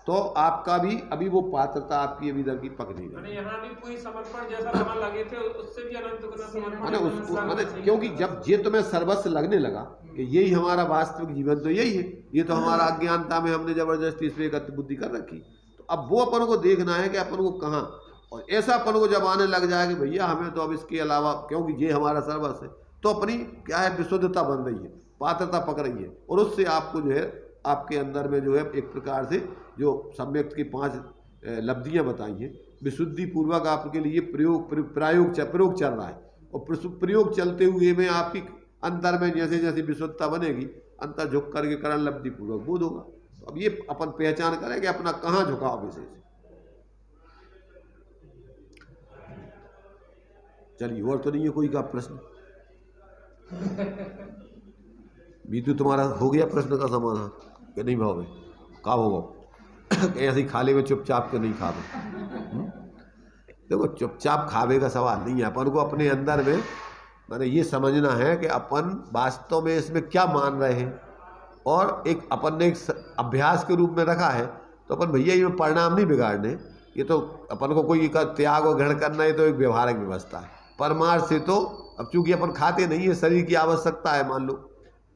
तो आपका भी अभी वो पात्रता आपकी अभी इधर की पक नहीं गई। यहाँ भी पूरी समर्पण जैसा वहाँ लगे थे, उससे भी अनंत गुना समर्पण। क्योंकि जब ये तुम्हें सर्वस्व लगने लगा कि यही हमारा वास्तविक जीवन तो यही है, ये तो हमारा अज्ञानता में हमने जबरदस्ती इस पे गति बुद्धि कर रखी, तो अब वो अपन को देखना है कि अपन को कहाँ, और ऐसा अपन को जब आने लग जाए कि भैया हमें तो अब इसके अलावा, क्योंकि ये हमारा सर्वस्व है, तो अपनी क्या है विशुद्धता बन रही है, पात्रता पक रही है, और उससे आपको जो है आपके अंदर में जो है एक प्रकार से जो सम्यक्त की 5 लब्धियां बताई हैं, विशुद्धि पूर्वक आपके लिए प्रयोग चल रहा है, और प्रयोग चलते हुए में आपकी अंतर में जैसे जैसे विशुद्धता बनेगी, अंतर झुक करके करण लब्धि पूर्वक बोध होगा। तो अब ये अपन पहचान करें कि अपना कहाँ झुकाव विशेष है। चलिए, और तो नहीं है कोई का प्रश्न? बीतू तुम्हारा हो गया प्रश्न का समाधान कि नहीं भाव? का होगा ऐसे खाले में चुपचाप के नहीं खावे। देखो, चुपचाप खावे का सवाल नहीं है, अपन को अपने अंदर में मैंने ये समझना है कि अपन वास्तव में इसमें क्या मान रहे हैं, और एक अपन ने एक अभ्यास के रूप में रखा है, तो अपन भैया ये परिणाम नहीं बिगाड़ने, ये तो अपन को कोई का त्याग और ग्रहण करना है, तो एक व्यवहारिक व्यवस्था है। परमार्थ से तो अब चूंकि अपन खाते नहीं है, शरीर की आवश्यकता है, मान लो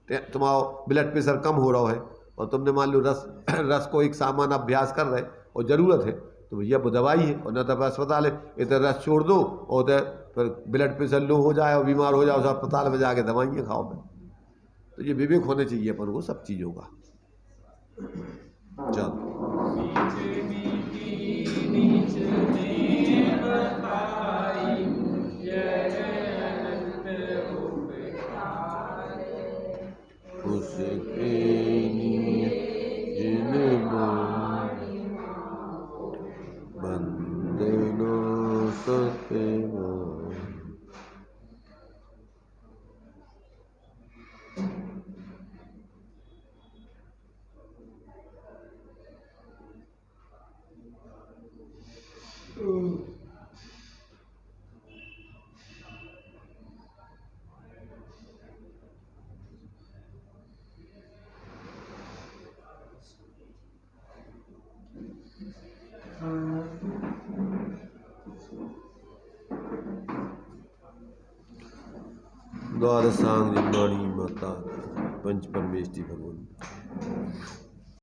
तुम्हारा ब्लड प्रेशर कम हो रहा है और तुमने मान लो रस को एक सामान अभ्यास कर रहे और ज़रूरत है, तो भैया वो दवाई है, और न तो अस्पताल है, इधर रस छोड़ दो और उधर फिर ब्लड प्रेशर लो हो जाए और बीमार हो जाओ, उस अस्पताल में जाके दवाइयाँ खाओ में। तो ये विवेक होने चाहिए अपन को सब चीज़ों का। चलो, द्वादशांग निर्माणी माता पंच परमेष्टि भगवान।